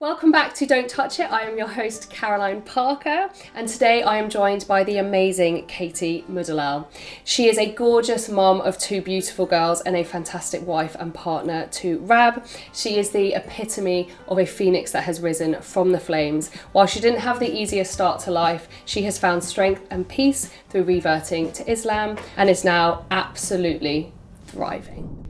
Welcome back to Don't Touch It. I am your host, Caroline Parker, and today I am joined by the amazing Katie Moudallal. She is a gorgeous mom of two beautiful girls and a fantastic wife and partner to Rab. She is the epitome of a phoenix that has risen from the flames. While she didn't have the easiest start to life, she has found strength and peace through reverting to Islam and is now absolutely thriving.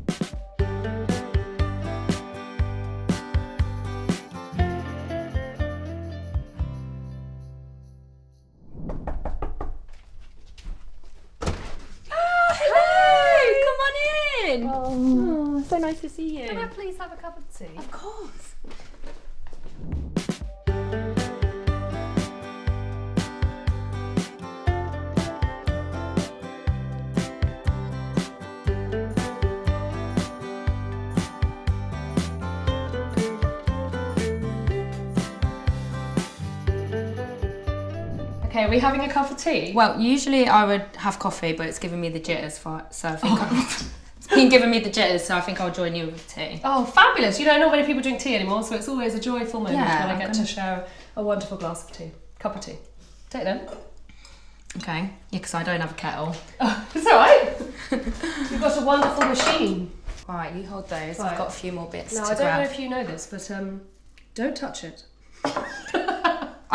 Oh, so nice to see you. Can I please have a cup of tea? Of course. Okay, are we having a cup of tea? Well, usually I would have coffee, but it's giving me the jitters, so I think it's been giving me the jitters, so I think I'll join you with tea. Oh, fabulous. You know, not many people drink tea anymore, so it's always a joyful moment when I get to share a wonderful glass of tea. Cup of tea. Take it then. Okay. Yeah, because I don't have a kettle. Oh, it's all right. You've got a wonderful machine. Right, you hold those. Right. I've got a few more bits to No, grab. I don't know if you know this, but don't touch it.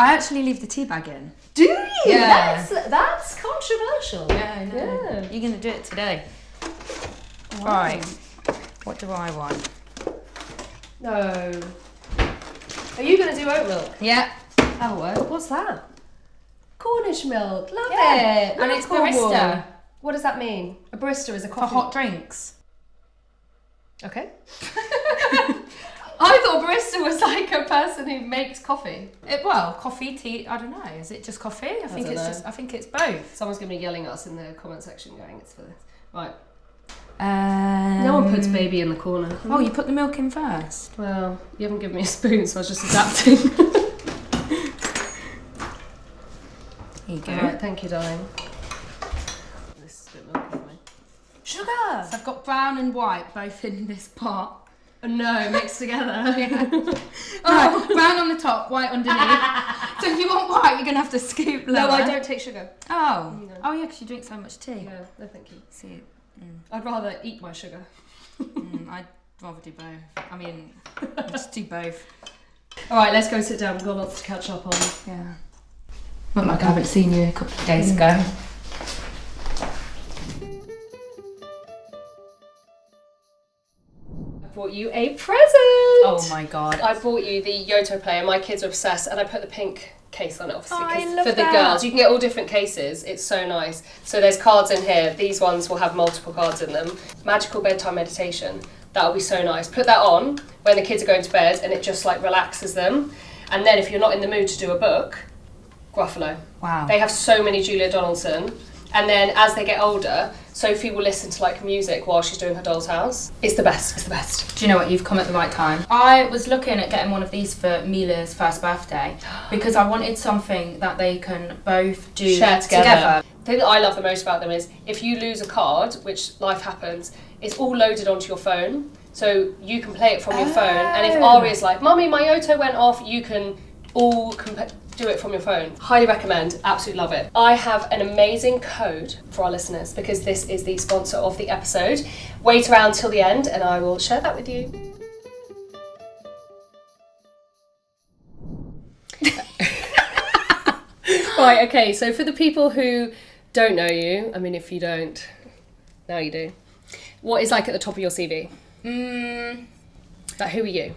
I actually leave the tea bag in. Do you? Yeah. That's controversial. Yeah, I know. Yeah. You're going to do it today. Wow. Right. What do I want? No. Are you going to do oat milk? Yeah. Oh, what's that? Cornish milk. Love Yeah. it. And it's Cornwall. barista. What does that mean? A barista is a For coffee. hot drinks. Okay. I thought barista was like a person who makes coffee. Well, coffee, tea, I don't know. Is it just coffee? I think it's both. Someone's going to be yelling at us in the comment section going, it's for this. Right. No No one puts baby in the corner. Oh, you put the milk in first? Well, you haven't given me a spoon, so I was just adapting. Here you go. Alright, thank you, darling. This is a bit milky for me. Sugar! So I've got brown and white both in this pot. Oh, no, mixed together. Yeah. Alright, brown on the top, white underneath. So if you want white, you're going to have to scoop lower. No, I don't take sugar. Oh. You know. Oh yeah, because you drink so much tea. Yeah, no thank you. See, I'd rather eat my sugar. I'd rather do both. I mean, just do both. Alright, let's go sit down. We've got lots to catch up on. Yeah. Not like I haven't seen you a couple of days ago. I bought you a present! Oh my god. I bought you the Yoto player. My kids are obsessed, and I put the pink case on it, obviously, Oh, I 'cause love for the that. girls. You can get all different cases. It's so nice. So there's cards in here. These ones will have multiple cards in them. Magical bedtime meditation. That'll be so nice. Put that on when the kids are going to bed, and it just like relaxes them. And then if you're not in the mood to do a book, Gruffalo. Wow. They have so many Julia Donaldson. And then as they get older, Sophie will listen to like music while she's doing her doll's house. It's the best. It's the best. Do you know what? You've come at the right time. I was looking at getting one of these for Mila's first birthday because I wanted something that they can both do Share together. The thing that I love the most about them is if you lose a card, which life happens, it's all loaded onto your phone. So you can play it from your phone. And if Aria's like, Mummy, my Yoto went off, you can all do it from your phone. Highly recommend, absolutely love it. I have an amazing code for our listeners because this is the sponsor of the episode. Wait around till the end and I will share that with you. Right, okay, so for the people who don't know you, I mean if you don't, now you do, what is like at the top of your CV? Like who are you?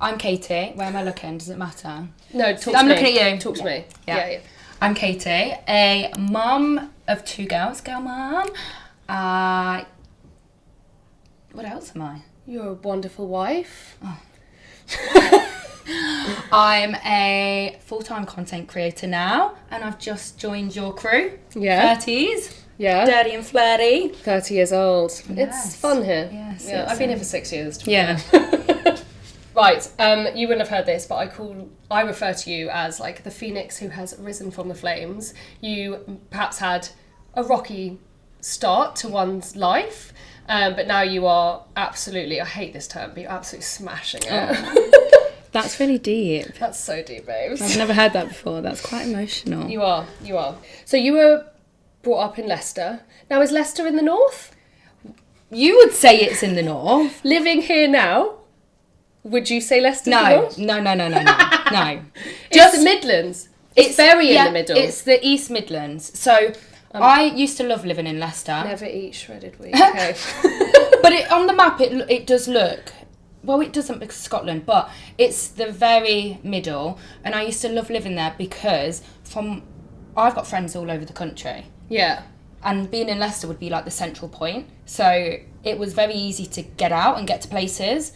I'm Katie. Where am I looking? Does it matter? No, talk to I'm me. looking at you. Talk to me. Yeah. Yeah. I'm Katie, a mum of two girls. Girl mum. What else am I? You're a wonderful wife. I'm a full-time content creator now, and I've just joined your crew. Yeah. 30s. Yeah. Dirty and flirty. 30 years old. It's Yes. fun here. Yes, Yeah, it's, I've been here for 6 years. to be Yeah. fair. Right, you wouldn't have heard this, but I refer to you as like the phoenix who has risen from the flames. You perhaps had a rocky start to one's life, but now you are absolutely, I hate this term, but you're absolutely smashing it. That's really deep. That's so deep, babes. I've never heard that before. That's quite emotional. You are. So you were brought up in Leicester. Now, is Leicester in the north? You would say it's in the north. Living here now, would you say Leicester's the No. north? No. Just the Midlands. It's very in the middle. It's the East Midlands. So I used to love living in Leicester. Never eat shredded wheat. Okay. But on the map, it does look... Well, it doesn't because Scotland, but it's the very middle. And I used to love living there because I've got friends all over the country. Yeah. And being in Leicester would be like the central point. So it was very easy to get out and get to places.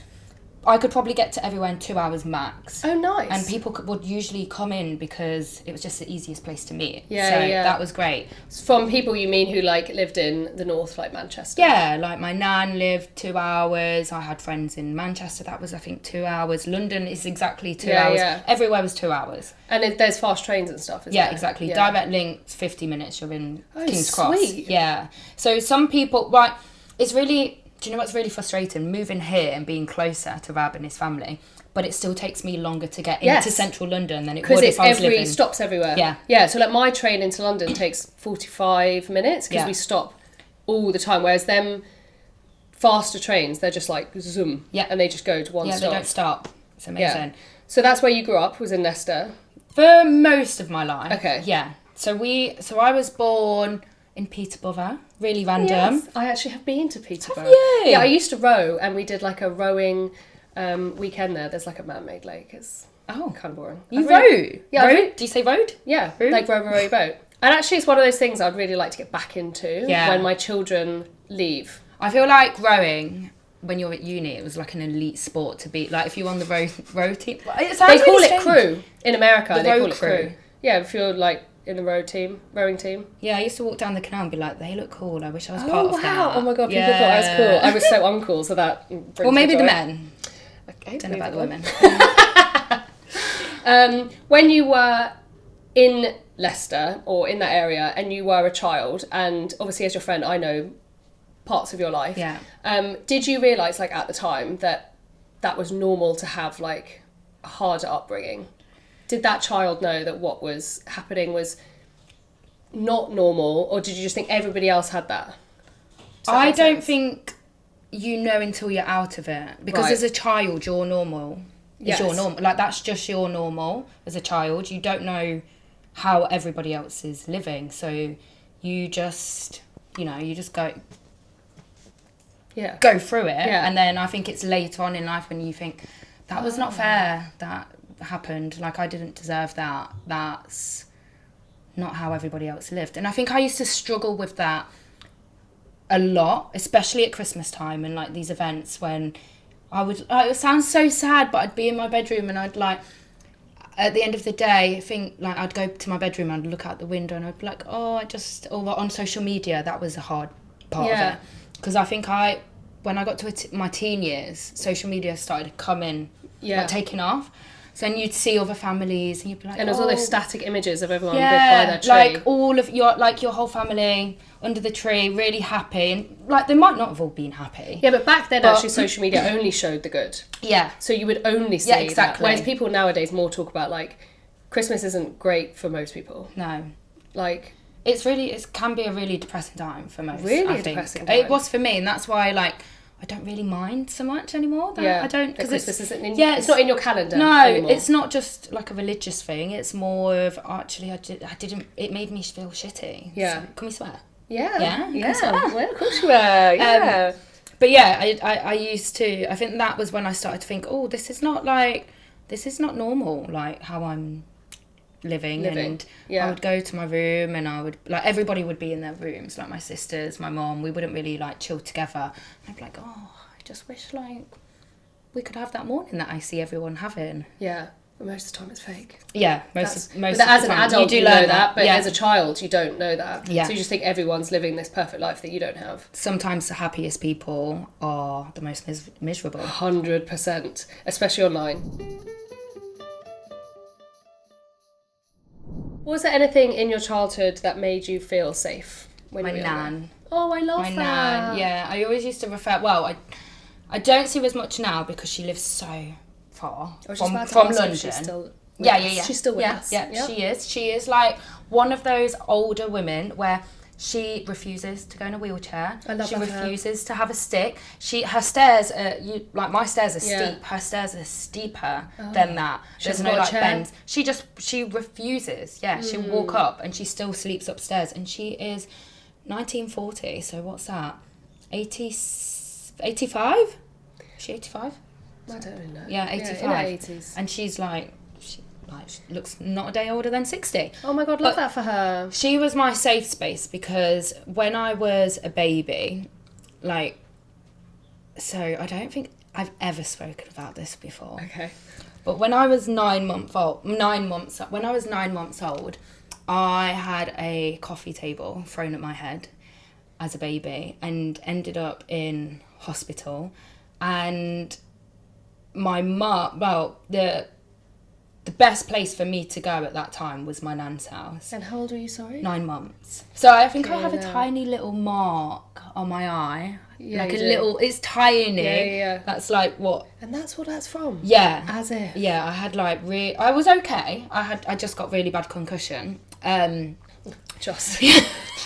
I could probably get to everywhere in 2 hours max. Oh, nice. And people would usually come in because it was just the easiest place to meet. Yeah, so yeah. that was great. From people you mean who like lived in the north, like Manchester? Yeah, like my nan lived 2 hours. I had friends in Manchester. That was, I think, 2 hours. London is exactly 2 hours. Yeah. Everywhere was 2 hours. And there's fast trains and stuff, isn't Yeah, there? exactly. Yeah. Direct link, 50 minutes, you're in King's sweet. Cross. Yeah. So some people, right, it's really... Do you know what's really frustrating? Moving here and being closer to Rab and his family, but it still takes me longer to get into central London than it would if I was living... Because it stops everywhere. Yeah. Yeah, so like my train into London takes 45 minutes because we stop all the time, whereas them faster trains, they're just like zoom. Yeah. And they just go to one stop. Yeah, they don't stop. It's amazing. Yeah. So that's where you grew up, was in Leicester? For most of my life. Okay. Yeah. So I was born... in Peterborough, really random. Yes, I actually have been to Peterborough. Have you? Yeah, I used to row, and we did like a rowing weekend there. There's like a man-made lake. It's kind of boring. You rowed? Yeah. Rowed? Do you say rowed? Yeah, Rowed? like row your boat. And actually, it's one of those things I'd really like to get back into when my children leave. I feel like rowing, when you're at uni, it was like an elite sport to be. Like if you're on the row team. They call it crew in America. They call it crew. crew. Yeah, if you're like in the rowing team. Yeah, I used to walk down the canal and be like, they look cool. I wish I was part of that. Oh my god, people thought I was cool. I was so uncool, so that brings Well, maybe me the joy. men. Okay, Don't know about the women. When you were in Leicester or in that area and you were a child, and obviously as your friend I know parts of your life, did you realise like at the time that was normal to have like a harder upbringing? Did that child know that what was happening was not normal, or did you just think everybody else had that? I don't think you know until you're out of it. Because as a child, you're normal. It's your normal. Like, that's just your normal as a child. You don't know how everybody else is living. So you just, go through it. Yeah. And then I think it's later on in life when you think, that was not fair, that happened. Like, I didn't deserve that. That's not how everybody else lived. And I think I used to struggle with that a lot, especially at Christmas time and like these events when it sounds so sad, but I'd be in my bedroom and I'd like, at the end of the day, I'd go to my bedroom and I'd look out the window and I'd be like, or on social media, that was a hard part of it. Because I think when I got to my teen years, social media started coming, like taking off. So then you'd see other families and you'd be like, and there's all those static images of everyone by their tree. Like all of your whole family under the tree, really happy. And like, they might not have all been happy. Yeah, but back then actually social media only showed the good. Yeah. So you would only see that. Whereas people nowadays more talk about like, Christmas isn't great for most people. No. Like, it can be a really depressing time for most. Really depressing time. It was for me, and that's why I don't really mind so much anymore. I don't, because Christmas isn't in, it's not in your calendar. No, anymore. It's not just like a religious thing. It's more of actually I didn't. It made me feel shitty. Yeah. So, can we swear? Yeah. Yeah. Well, of course you were. Yeah. But yeah, I used to. I think that was when I started to think, oh, this is not normal. Like how I'm living. And I would go to my room and I would like everybody would be in their rooms, like my sisters, my mom. We wouldn't really like chill together. And I'd be like, oh, I just wish like we could have that morning that I see everyone having. Yeah, but most of the time it's fake. Yeah, most of as the an time. adult you know that, but yeah. as a child you don't know that. Yeah. So you just think everyone's living this perfect life that you don't have. Sometimes the happiest people are the most miserable. 100%, especially online. Was there anything in your childhood that made you feel safe? My nan. Oh, I love my that. nan, yeah. I always used to refer... Well, I don't see her as much now because she lives so far I was just from about to from ask if London. she's still with Yeah, us. yeah, yeah. She's still with yeah, us. Yeah, Yep. she is. She is like one of those older women where she refuses to go in a wheelchair. I love She that for her. refuses to have a stick. Her stairs are like my stairs are Yeah. steep. Her stairs are steeper than that. She There's hasn't no got a like chair? bends. She refuses. Yeah, she'll walk up and she still sleeps upstairs. And she is 1940. So what's that? 85? Is she 85? I don't really know. Yeah, 85. in her 80s. And she's like, she looks not a day older than 60. Oh my God, love that for her. She was my safe space because when I was a baby, like, so I don't think I've ever spoken about this before. Okay. But when I was 9 months old, when I was 9 months old, I had a coffee table thrown at my head as a baby and ended up in hospital. And my mum, well, the best place for me to go at that time was my nan's house. And how old were you, sorry? 9 months. So I think I have a Yeah. tiny little mark on my eye. Yeah, like you a do. little, it's tiny. Yeah. That's like what? And that's what that's from? Yeah. As if. Yeah, I had like I was okay. I just got really bad concussion. Just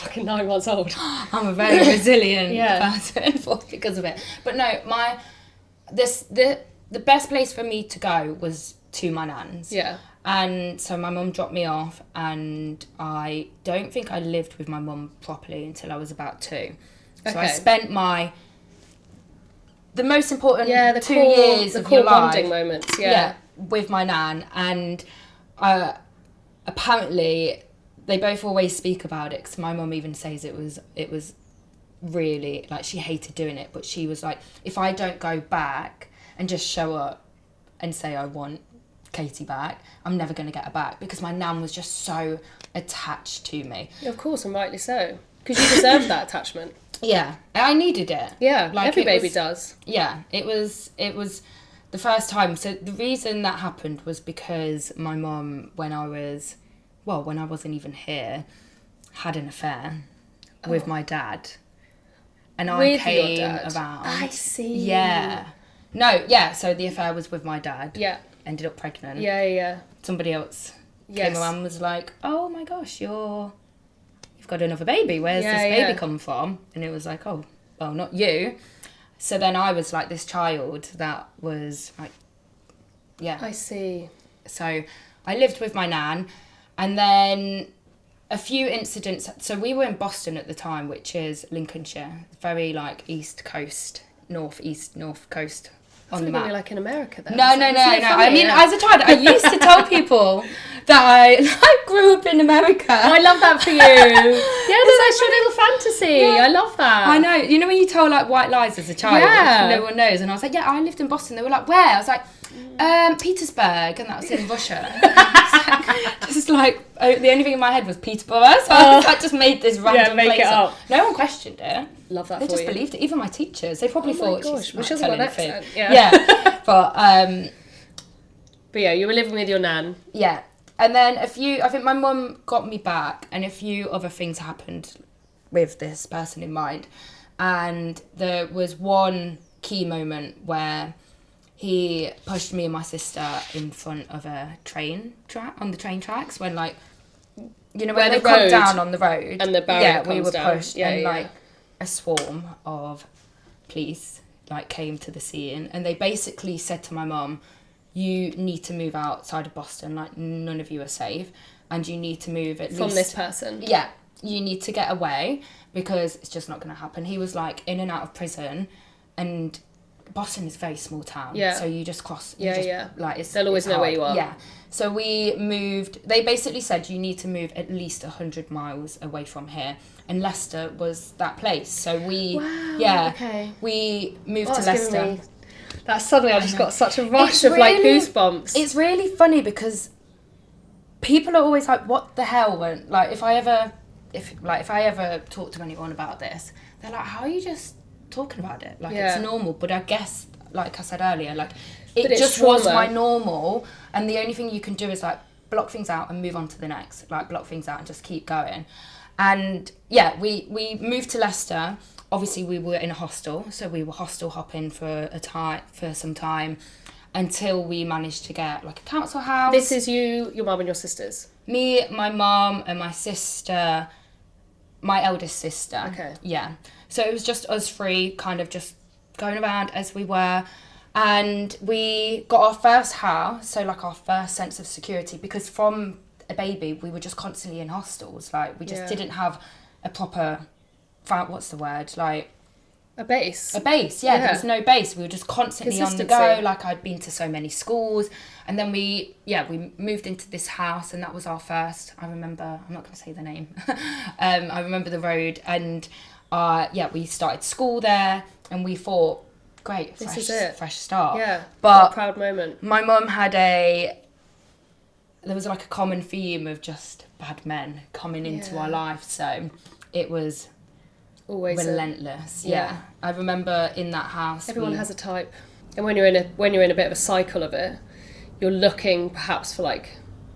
fucking 9 months old. I'm a very resilient Yeah. person because of it. But no, the best place for me to go was to my nan's. Yeah. And so my mum dropped me off, and I don't think I lived with my mum properly until I was about 2. So I Okay. spent the most important The 2 core, years the of core your life. bonding moments. Yeah. With my nan, and apparently they both always speak about it, because my mum even says it was really, like, she hated doing it, but she was like, if I don't go back and just show up and say I want Katie back, I'm never going to get her back, because my nan was just so attached to me. Of course, and rightly so. Because you deserve that attachment. Yeah, I needed it. Yeah, Like, every it baby was- does. Yeah, it was the first time. So the reason that happened was because my mum, when I wasn't even here, had an affair with my dad. And I With your came dad? about. I see. Yeah. No, yeah, so the affair was with my dad. Yeah. Ended up pregnant. Yeah. Somebody else Yes. came around and was like, oh my gosh, you've got another baby. Where's Yeah, this baby yeah. come from? And it was like, oh, well, not you. So then I was like this child that was like, yeah. I see. So I lived with my nan, and then a few incidents. So we were in Boston at the time, which is Lincolnshire, very like east coast, north coast on the You're map. like in America then. No. Isn't it funny? I mean, Yeah. as a child, I used to tell people that I grew up in America. Oh, I love that for you. Yeah, that's your little fantasy. Yeah. I love that. I know. You know when you tell like white lies as a child, Yeah. no one knows. And I was like, yeah, I lived in Boston. They were like, where? I was like, Petersburg, and that was in Russia. Just like the only thing in my head was Peterborough, so I just made this random make place it up. No one questioned it. Love that They for just you. believed it. Even my teachers, they probably Oh my thought gosh, she's well, like, she hasn't got telling an a fib. accent. Yeah. But But yeah, you were living with your nan. yeah. And then I think my mum got me back, and a few other things happened with this person in mind. And there was one key moment where he pushed me and my sister in front of a train track, on the train tracks, when like, you know, Where when they the come road down on the road. and the barrier yeah, we comes were down. pushed, Yeah, and yeah. like a swarm of police like came to the scene, and they basically said to my mum, you need to move outside of Boston, like none of you are safe, and you need to move at From least this person. yeah, you need to get away, because it's just not going to happen. He was like in and out of prison, and Boston is a very small town. Yeah. So you just cross. Like They'll always know where you are. Yeah. So we moved. They basically said you need to move at least 100 miles away from here, and Leicester was that place. So we. Wow, Yeah. okay. We moved Oh, to it's Leicester. giving me... That's suddenly I just got such a rush It's of like really- goosebumps. It's really funny because people are always like, "What the hell?" When like if I ever talk to anyone about this, they're like, "How are you just talking about it? Like Yeah. it's normal." But I guess, like I said earlier, like But it it's just was trauma. my normal, and the only thing you can do is like block things out and move on to the next. Like block things out and just keep going. And yeah, we moved to Leicester. Obviously, we were in a hostel, so we were hostel hopping for some time, until we managed to get like a council house. This is you, your mum and your sisters? Me, my mum and my sister, my eldest sister. Okay. Yeah. So it was just us three kind of just going around as we were. And we got our first house, so like our first sense of security, because from a baby we were just constantly in hostels. Like we just didn't have a proper, what's the word, like a base. There was no base. We were just constantly on the go. Like I'd been to so many schools, and then we moved into this house, and that was our first. I remember, I'm not going to say the name. I remember the road, and we started school there, and we thought, great, this is it. Fresh start. Yeah, but what a proud moment. My mum had there was like a common theme of just bad men coming into our life, so it was always relentless. Yeah. I remember in that house. Everyone has a type, and when you're in a bit of a cycle of it, you're looking perhaps for like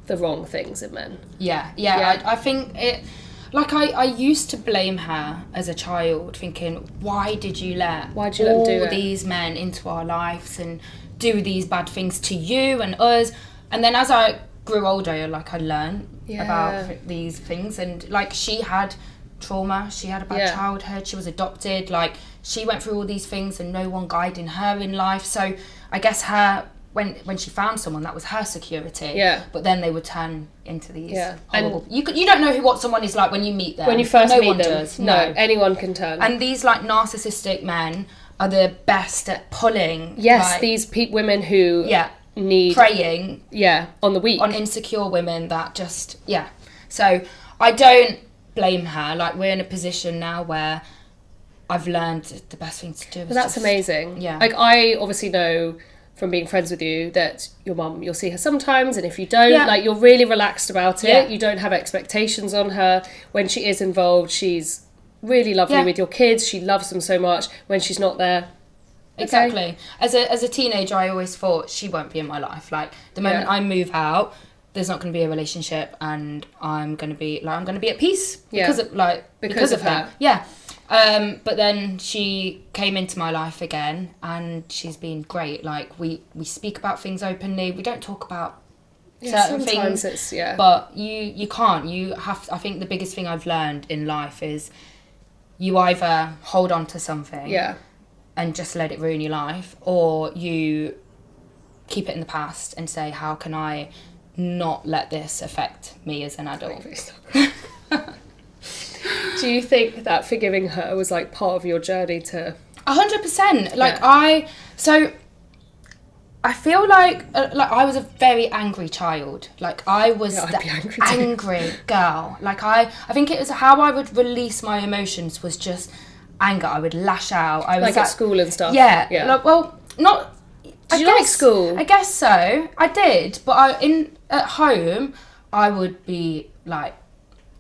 the wrong things in men. Yeah. I think it. Like, I used to blame her as a child, thinking, why did you let all these men into our lives and do these bad things to you and us? And then as I grew older, like, I learned about these things. And, like, she had trauma. She had a bad childhood. She was adopted. Like, she went through all these things and no one guiding her in life. So I guess when she found someone, that was her security. Yeah. But then they would turn into these horrible... You don't know what someone is like when you meet them. When you first meet them. Does. No, anyone can turn. And these, like, narcissistic men are the best at pulling... Yes, like, these women who need... Preying. Yeah, on the weak. On insecure women that just... Yeah. So I don't blame her. Like, we're in a position now where I've learned the best thing to do is that's amazing. Yeah. Like, I obviously know... from being friends with you, that your mum, you'll see her sometimes, and if you don't, like, you're really relaxed about it. You don't have expectations on her. When she is involved, she's really lovely with your kids. She loves them so much. When she's not there, exactly. As a teenager, I always thought she won't be in my life. Like, the moment I move out, there's not going to be a relationship, and I'm going to be at peace because of her. Yeah. But then she came into my life again, and she's been great. Like, we speak about things openly. We don't talk about certain things. But you can't. You have. I think the biggest thing I've learned in life is you either hold on to something and just let it ruin your life, or you keep it in the past and say, how can I not let this affect me as an adult? Do you think that forgiving her was like part of your journey to... 100%. Like, I feel like I was a very angry child. Like, I was the angry girl. Like, I think it was how I would release my emotions was just anger. I would lash out. I was like at school and stuff. Yeah. Like, well, not... Did you like school? I guess so. I did, but at home I would be like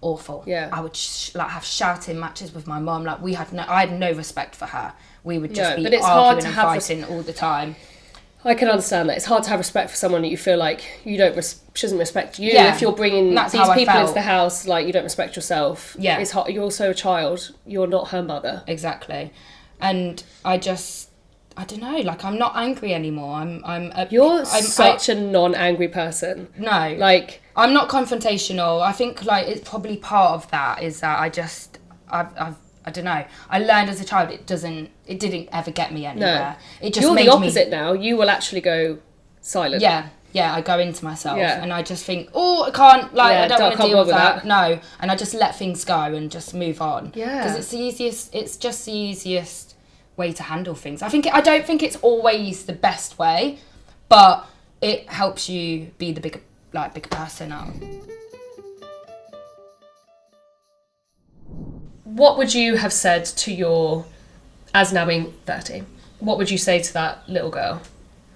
awful. Yeah. I would have shouting matches with my mum. Like, I had no respect for her. We would just be arguing and fighting all the time. I can understand that. It's hard to have respect for someone that you feel like she doesn't respect you. Yeah. If you're bringing these people into the house, like, you don't respect yourself. Yeah. It's hard. You're also a child. You're not her mother. Exactly. And I don't know, like, I'm not angry anymore. You're such a non-angry person. No. Like, I'm not confrontational. I think, like, it's probably part of that is that I don't know. I learned as a child it didn't ever get me anywhere. No. It just You're the opposite now. You will actually go silent. Yeah. Yeah, I go into myself and I just think, I can't, like, I don't want to deal with that. No. And I just let things go and just move on. Yeah. Because it's just the easiest way to handle things. I don't think it's always the best way, but it helps you be the bigger person now. What would you have said to as now being 30, what would you say to that little girl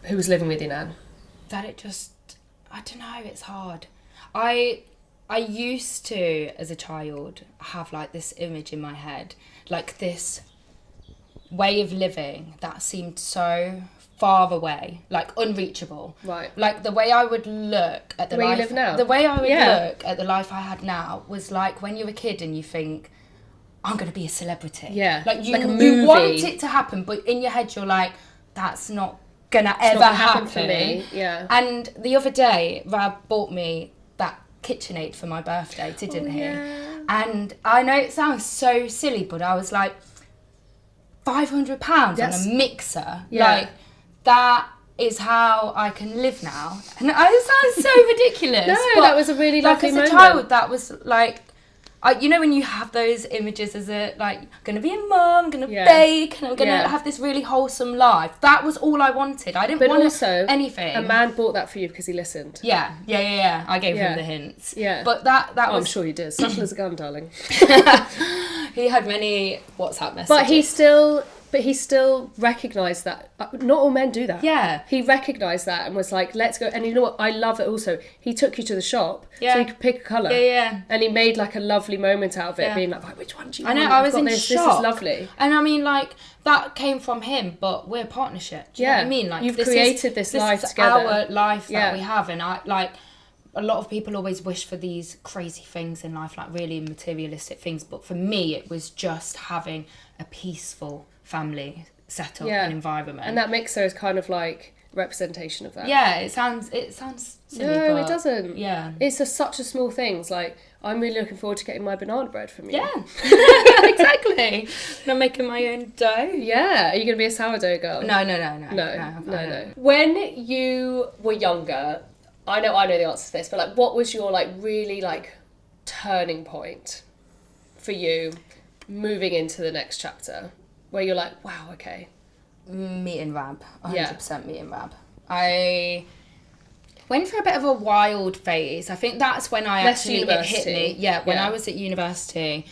who was living with you now? That I don't know, it's hard. I used to, as a child, have, like, this image in my head, like this way of living that seemed so far away, like unreachable. Right. Like, the way I would look at the life you live now. The way I would look at the life I had now was like when you're a kid and you think, I'm going to be a celebrity. Yeah. Like, you want it to happen, but in your head you're like, that's not gonna It's ever not gonna happen for me. Yeah. And the other day, Rab bought me that KitchenAid for my birthday, didn't he? Yeah. And I know it sounds so silly, but I was like, £500 on a mixer, like that is how I can live now. And it sounds so ridiculous. No, but that was a really lovely like as a moment. child, that was like, you know when you have those images as a like, I'm gonna be a mum, I'm gonna bake, and I'm gonna have this really wholesome life. That was all I wanted. I didn't want anything. A man bought that for you because he listened. Yeah. I gave him the hints. Yeah. But that was. I'm sure you did. Subtle as a gun, darling. He had many WhatsApp messages. But he still recognised that. Not all men do that. Yeah. He recognised that and was like, let's go. And you know what? I love it also. He took you to the shop so you could pick a colour. Yeah. And he made like a lovely moment out of it, being like, which one do you want? I know, I was in shock. This is lovely. And I mean, like, that came from him, but we're a partnership. Do you know what I mean? Like, you've created this life together. This is our life that we have. And I, like, a lot of people always wish for these crazy things in life, like really materialistic things. But for me, it was just having a peaceful family setup and environment. And that mixer is kind of like representation of that. Yeah, it sounds silly. No, but it doesn't. Yeah. It's such a small thing. It's like, I'm really looking forward to getting my banana bread from you. Yeah. Exactly. And I'm making my own dough. Yeah. Are you going to be a sourdough girl? No. When you were younger, I know the answer to this, but like, what was your like really like turning point for you moving into the next chapter? Where you're like, wow, okay. Meeting Rab. 100% meeting Rab. I went through a bit of a wild phase. I think that's when it hit me. Yeah, when I was at university,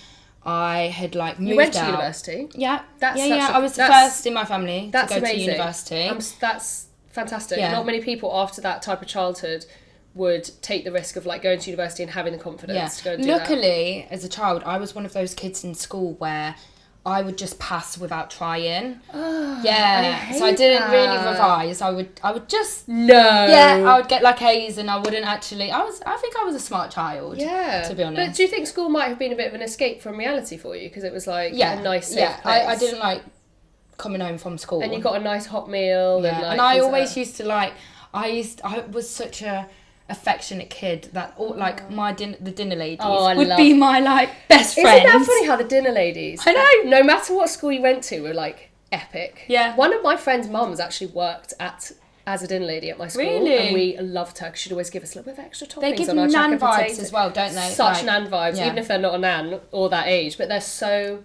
I had like moved out. You went to university? Yeah. That's I was the first in my family to go amazing. to university. That's fantastic. Yeah. Not many people after that type of childhood would take the risk of like going to university and having the confidence to go and do that. Luckily, as a child, I was one of those kids in school where I would just pass without trying. Oh, so I didn't really revise. I would just I would get like A's and I wouldn't actually. I think I was a smart child. Yeah, to be honest. But do you think school might have been a bit of an escape from reality for you because it was like a nice safe place? I didn't like coming home from school. And you got a nice hot meal. Yeah, and I always used to like. I was such a affectionate kid that all like the dinner ladies would be my like best friends. Isn't that funny how the dinner ladies, I know, no matter what school you went to, were like epic. Yeah. One of my friend's mums actually worked as a dinner lady at my school. Really? And we loved her because she'd always give us a little bit of extra toppings. They give on our nan vibes as well, don't they? Such nan vibes, even if they're not a nan or that age, but they're so.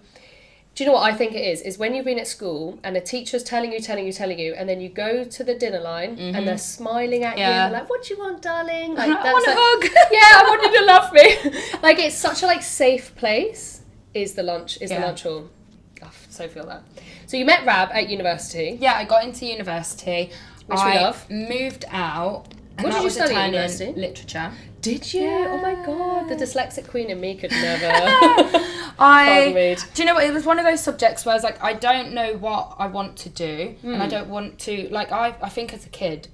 Do you know what I think it is when you've been at school and a teacher's telling you, and then you go to the dinner line and they're smiling at you and they're like, what do you want, darling? Like, I want a hug. Yeah, I want you to love me. Like, it's such a like safe place is the lunch hall. I so feel that. So you met Rab at university. Yeah, I got into university. Which we love. Moved out. What did you study at university? Literature. Did you? Yeah. Oh my god, the dyslexic queen in me could never. Do you know what? It was one of those subjects where I was like, I don't know what I want to do, and I don't want to. Like, I think as a kid,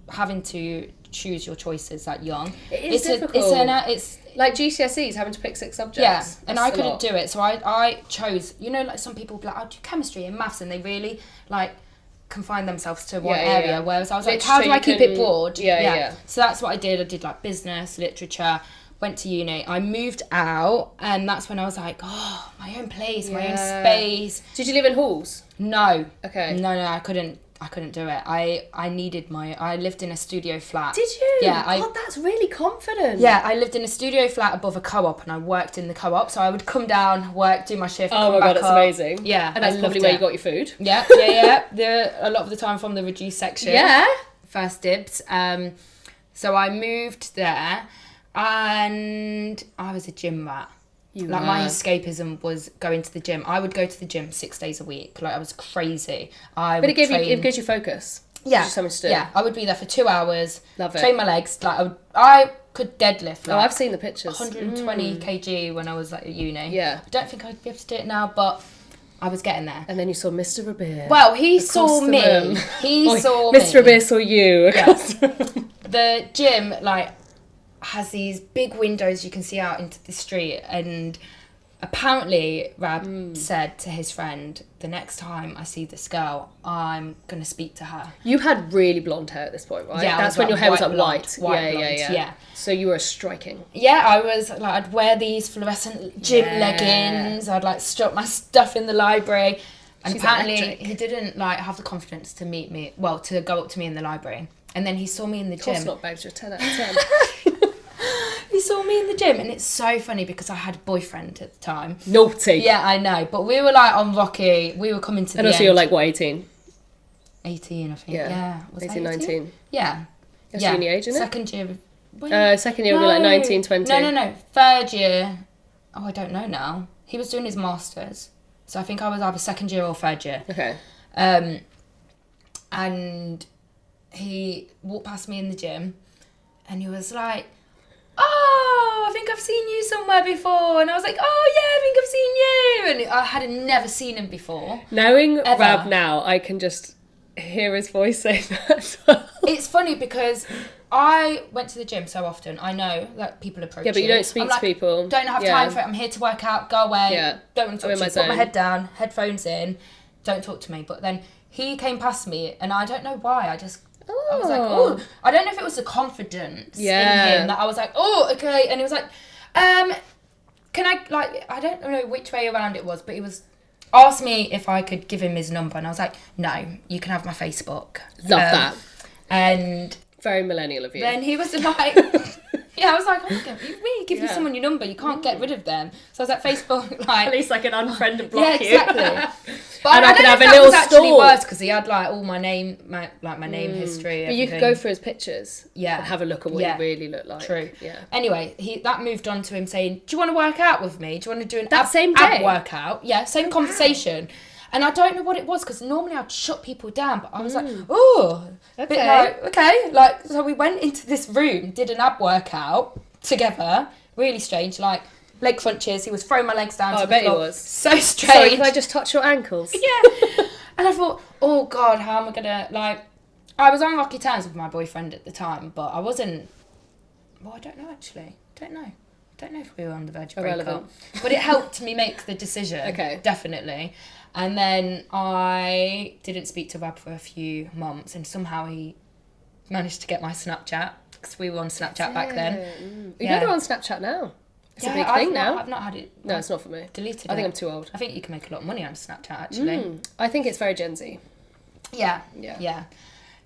having to choose your choices that young, it's difficult. It's like GCSEs, having to pick 6 subjects. Yeah, and I couldn't do it, so I chose. You know, like some people be like, I'll do chemistry and maths, and they really like confine themselves to one area, whereas I was like, how do I keep it broad? Yeah. So that's what I did. I did like business, literature, went to uni. I moved out, and that's when I was like, oh, my own place, my own space. Did you live in halls? No. Okay. No, I couldn't do it. I lived in a studio flat. Did you? Yeah. God, that's really confident. Yeah, I lived in a studio flat above a co-op, and I worked in the co-op, so I would come down, work, do my shift, oh my god, that's amazing. Yeah. And that's probably where you got your food. Yeah. A lot of the time from the reduced section. Yeah. First dibs. So I moved there, and I was a gym rat. My escapism was going to the gym. I would go to the gym 6 days a week. Like, I was crazy. But it gives you focus. Yeah. Something to do. Yeah. I would be there for 2 hours. Love it. Train my legs. Like, I could deadlift. Like, I've seen the pictures. 120 kg when I was like at uni. Yeah. I don't think I'd be able to do it now, but I was getting there. And then you saw Mr. Revere. Well, he saw me. He saw me. Mr. Revere saw you. Yes. The gym, like, has these big windows you can see out into the street, and apparently Rab said to his friend, the next time I see this girl, I'm going to speak to her. You had really blonde hair at this point, right? Yeah, That's when your hair was like white. Yeah. So you were striking. Yeah, I was like, I'd wear these fluorescent gym leggings. I'd like strut my stuff in the library. And She's apparently electric. he didn't like have the confidence to meet me, to go up to me in the library. And then he saw me in the gym. Of course not, babes, you're 10 out of 10. He saw me in the gym, and it's so funny because I had a boyfriend at the time. Naughty. Yeah, I know. But we were like on Rocky. We were coming to the end. And also you're like, what, 18? 18, I think. Yeah. Was 18, 19. Yeah. That's uni age, isn't it? Second year. Second year would be like 19, 20. No. Third year. Oh, I don't know now. He was doing his masters. So I think I was either second year or third year. Okay. And he walked past me in the gym, and he was like, oh, I think I've seen you somewhere before. And I was like, oh yeah, I think I've seen you. And I had never seen him before. Knowing ever. Rab now, I can just hear his voice saying that as well. It's funny because I went to the gym so often. I know that people approach you. Yeah, but you don't speak to people. Don't have time for it. I'm here to work out. Go away. Yeah. Don't want to talk to you. Put my head down, headphones in. Don't talk to me. But then he came past me, and I don't know why. I was like, oh, I don't know if it was the confidence in him that I was like, oh, okay. And he was like, can I, like, I don't know which way around it was, but he was asked me if I could give him his number. And I was like, no, you can have my Facebook. Love that. And very millennial of you. then he was like, yeah, I was like, oh, we give you someone your number, you can't get rid of them. So I was like, Facebook, like, at least I can unfriend and block you. Yeah, exactly. But And I don't could know have if a that little was actually store. worse because he had like all my name, my name history. But you could everything. go through his pictures. Yeah. And have a look at what he really looked like. True. Yeah. Anyway, that moved on to him saying, do you want to work out with me? Do you want to do an same ab day? workout? Yeah, same conversation. And I don't know what it was because normally I'd shut people down, but I was like, oh, okay. Like, so we went into this room, did an ab workout together, really strange, like leg crunches. He was throwing my legs down to the floor. I bet he was. So strange. Sorry, can I just touch your ankles? Yeah. And I thought, oh God, how am I gonna, like, I was on rocky terms with my boyfriend at the time, but I wasn't, well, I don't know actually. Don't know if we were on the verge of breakup. But it helped me make the decision. Okay. Definitely. And then I didn't speak to Rab for a few months, and somehow he managed to get my Snapchat, because we were on Snapchat back then. You know they're on Snapchat now. It's a big thing now. I've not had it. No, it's not for me. Deleted it. I think I'm too old. I think you can make a lot of money on Snapchat, actually. I think it's very Gen Z. Yeah.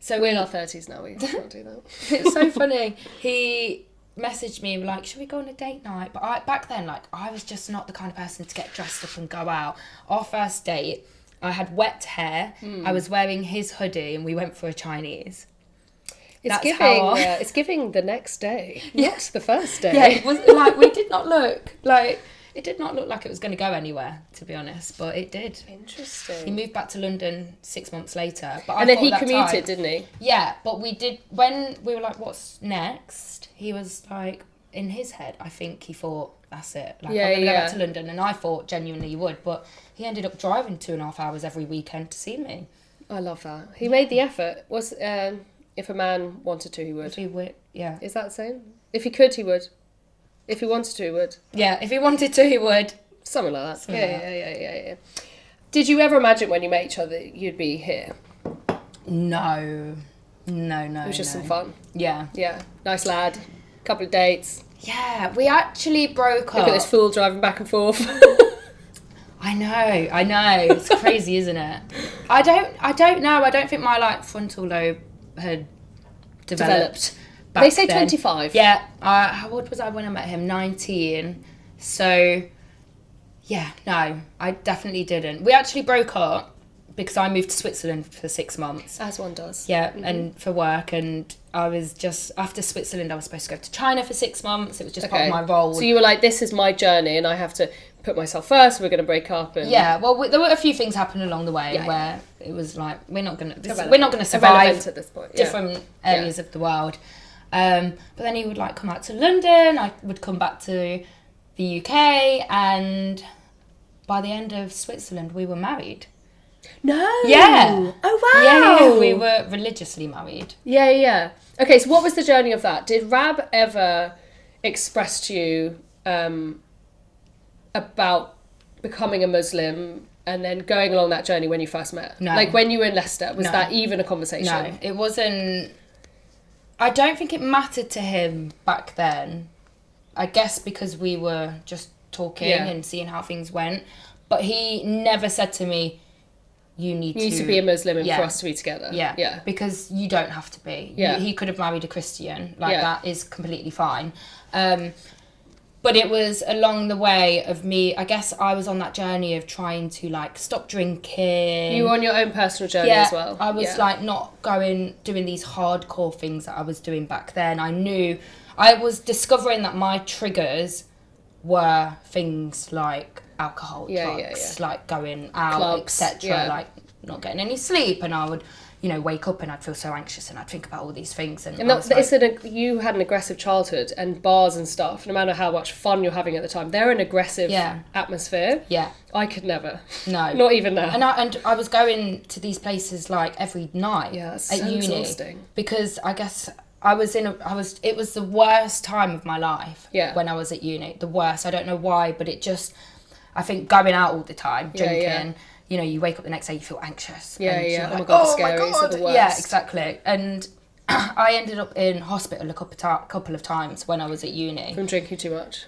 So we're in our 30s now, we can't do that. It's so funny. He messaged me like, should we go on a date night? But back then, like, I was just not the kind of person to get dressed up and go out. Our first date, I had wet hair. I was wearing his hoodie, and we went for a Chinese. It's giving the next day, not the first day. Yeah, it was like it did not look like it was going to go anywhere, to be honest, but it did. Interesting. He moved back to London 6 months later, and then he commuted, didn't he? Yeah, but we did, when we were like, what's next? He was like, in his head, I think he thought, that's it. Like, I'm going to go back to London, and I thought genuinely he would, but he ended up driving 2.5 hours every weekend to see me. I love that. He made the effort. If a man wanted to, he would. If he would, yeah. Is that the same? If he could, he would. If he wanted to, he would. Yeah, if he wanted to, he would. Something like that. Yeah. Did you ever imagine when you met each other you'd be here? No. It was just some fun. Yeah. Yeah. Nice lad. Couple of dates. Yeah, we actually broke up. Look at this fool driving back and forth. I know. It's crazy, isn't it? I don't know. I don't think my like frontal lobe had developed. They say then. 25. Yeah. How old was I when I met him? 19. So, yeah, no, I definitely didn't. We actually broke up because I moved to Switzerland for 6 months. As one does. Yeah, and for work, and I was just, after Switzerland, I was supposed to go to China for 6 months. It was just part of my role. So you were like, this is my journey, and I have to put myself first. We're going to break up. And yeah, well, there were a few things happening along the way where it was like, we're not going to survive at this point. different areas of the world. But then he would like come out to London. I would come back to the UK, and by the end of Switzerland, we were married. No. Yeah. Oh wow. Yeah, we were religiously married. Yeah. Okay, so what was the journey of that? Did Rab ever express to you about becoming a Muslim and then going along that journey when you first met? No. Like when you were in Leicester, was No. that even a conversation? No, it wasn't. I don't think it mattered to him back then. I guess because we were just talking and seeing how things went. But he never said to me, you need to be a Muslim and for us to be together. Yeah. Because you don't have to be. Yeah. He could have married a Christian. That is completely fine. But it was along the way of me, I guess I was on that journey of trying to like stop drinking. You were on your own personal journey as well. I was like not doing these hardcore things that I was doing back then. I was discovering that my triggers were things like alcohol, drugs, like going out, etc. Like not getting any sleep, and I would, wake up and I'd feel so anxious and I'd think about all these things. And you had an aggressive childhood, and bars and stuff, no matter how much fun you're having at the time, they're an aggressive atmosphere. Yeah. I could never. No. Not even now. And I was going to these places like every night at uni. Exhausting. Because I guess it was the worst time of my life when I was at uni. The worst. I don't know why, but I think going out all the time, drinking, you wake up the next day, you feel anxious. Yeah. And Oh my God, the scaries are the worst. Yeah, exactly. And I ended up in hospital a couple of times when I was at uni. From drinking too much?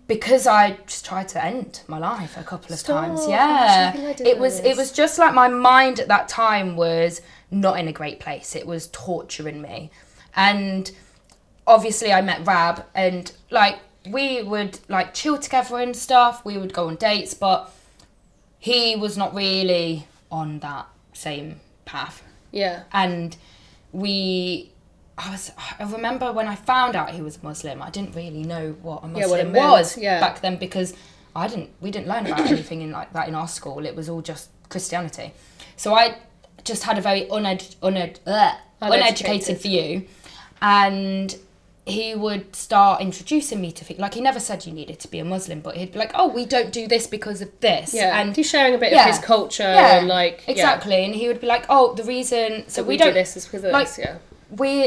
Because I just tried to end my life a couple of times. Yeah. Gosh, I think I did it was just like my mind at that time was not in a great place. It was torturing me. And obviously I met Rab, and like we would like chill together and stuff. We would go on dates, but he was not really on that same path. Yeah. And I remember when I found out he was Muslim, I didn't really know what a Muslim was back then, because we didn't learn about anything in like that in our school. It was all just Christianity. So I just had a very uneducated view, and he would start introducing me to things. Like, he never said you needed to be a Muslim, but he'd be like, oh, we don't do this because of this. Yeah, and he's sharing a bit of his culture. And like... Exactly, and he would be like, oh, the reason... So we don't do this is because of like, this, yeah.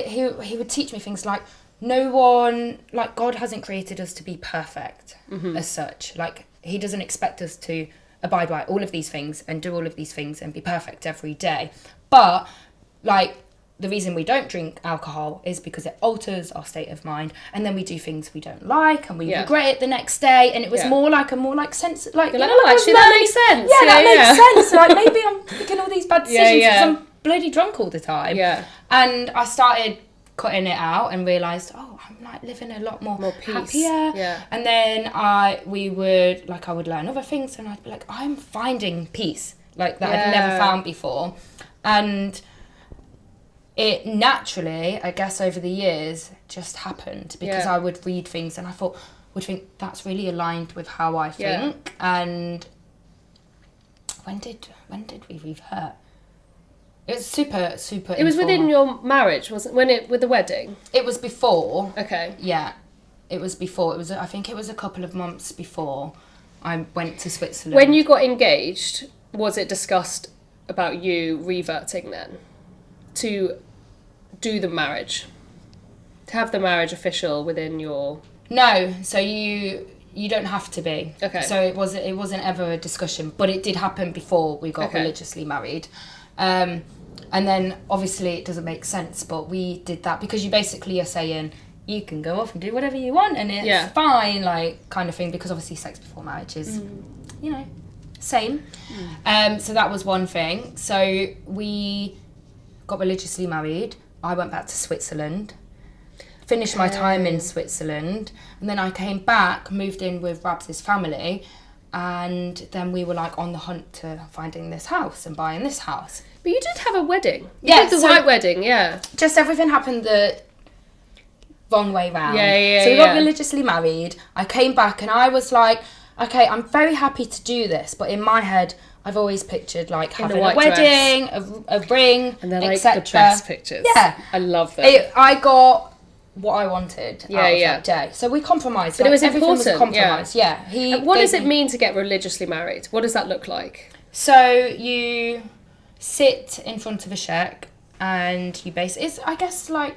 He would teach me things like, no one... Like, God hasn't created us to be perfect as such. Like, he doesn't expect us to abide by all of these things and do all of these things and be perfect every day. But, like... The reason we don't drink alcohol is because it alters our state of mind, and then we do things we don't like, and we regret it the next day. And it was more like sense, like, you're like, oh, actually, that makes sense. Yeah, that makes sense. Like, maybe I'm making all these bad decisions because I'm bloody drunk all the time. Yeah. And I started cutting it out and realised, oh, I'm like living a lot more peace. Happier. Yeah. And then I would learn other things, and I'd be like, I'm finding peace like that I'd never found before, and. It naturally, I guess, over the years, just happened because I would read things and I would think that's really aligned with how I think. And when did we revert? It was super It was within your marriage, wasn't it? With the wedding? It was before. Okay. Yeah, it was before. I think it was a couple of months before I went to Switzerland. When you got engaged, was it discussed about you reverting then? To do the marriage, to have the marriage official within your... No, so you don't have to be. Okay. So it wasn't ever a discussion, but it did happen before we got religiously married. And then obviously it doesn't make sense, but we did that because you basically are saying you can go off and do whatever you want and it's fine, like, kind of thing, because obviously sex before marriage is same. So that was one thing. So we got religiously married. I went back to Switzerland, finished my time in Switzerland, and then I came back, moved in with Rabs' family, and then we were like on the hunt to finding this house and buying this house. But you did have a wedding. You did the white wedding, Just everything happened the wrong way round. Yeah. So we got religiously married. I came back and I was like, okay, I'm very happy to do this, but in my head, I've always pictured like having a wedding, a ring, and they're like etc. the best pictures. Yeah, I love them. I got what I wanted out of that day, so we compromised. But it was important. Was compromised. Yeah. And what does it mean to get religiously married? What does that look like? So you sit in front of a sheikh, and you I guess like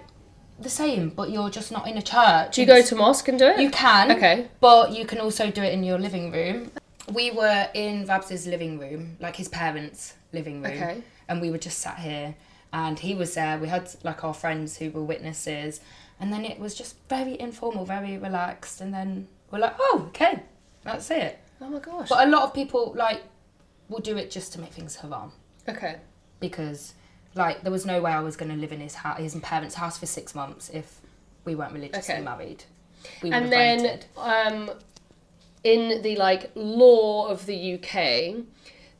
the same, but you're just not in a church. Do you go to mosque and do it? You can. Okay. But you can also do it in your living room. We were in Vabs's living room, like his parents' living room. Okay. And we were just sat here, and he was there. We had like our friends who were witnesses, and then it was just very informal, very relaxed, and then we're like, oh, okay, that's it. Oh my gosh. But a lot of people like will do it just to make things haram. Okay. Because like there was no way I was going to live in his parents' house for 6 months if we weren't religiously married. We would and have then rented. in the like law of the UK,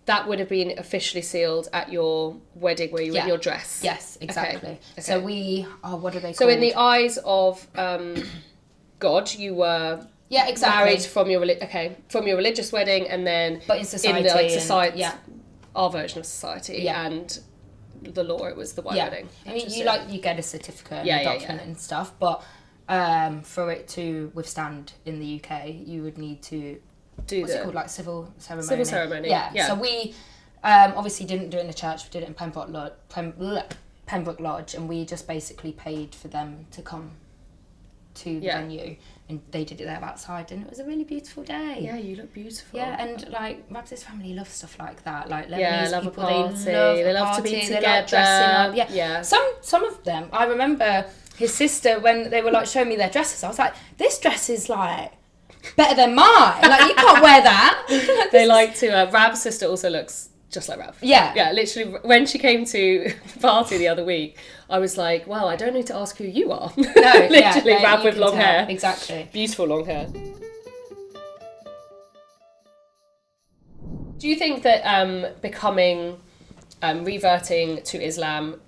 that would have been officially sealed at your wedding where you were in your dress. Yes, exactly. Okay. So we what are they called? So in the eyes of God, you were married from your religious wedding, and then but in society, in the, like, society, and, our version of society, and the law, it was the white wedding. I mean, you get a certificate and a document and stuff, but for it to withstand in the UK, you would need to do what's it called, like civil ceremony. Civil ceremony. Yeah. So we obviously didn't do it in the church. We did it in Pembroke Lodge, and we just basically paid for them to come to the venue, and they did it there outside, and it was a really beautiful day. Yeah, you look beautiful. Yeah, and like Rabs's family loves stuff like that. Like Lebanese love people, a party. They love to be together. They like dressing up. Yeah. Some of them. I remember his sister when they were like showing me their dresses. I was like, this dress is like better than mine. Like you can't wear that. They like to. Rab's sister also looks just like Rab. Yeah, literally, when she came to the party the other week, I was like, well, I don't need to ask who you are. No, literally, Rab with long hair. Exactly. Beautiful long hair. Do you think that reverting to Islam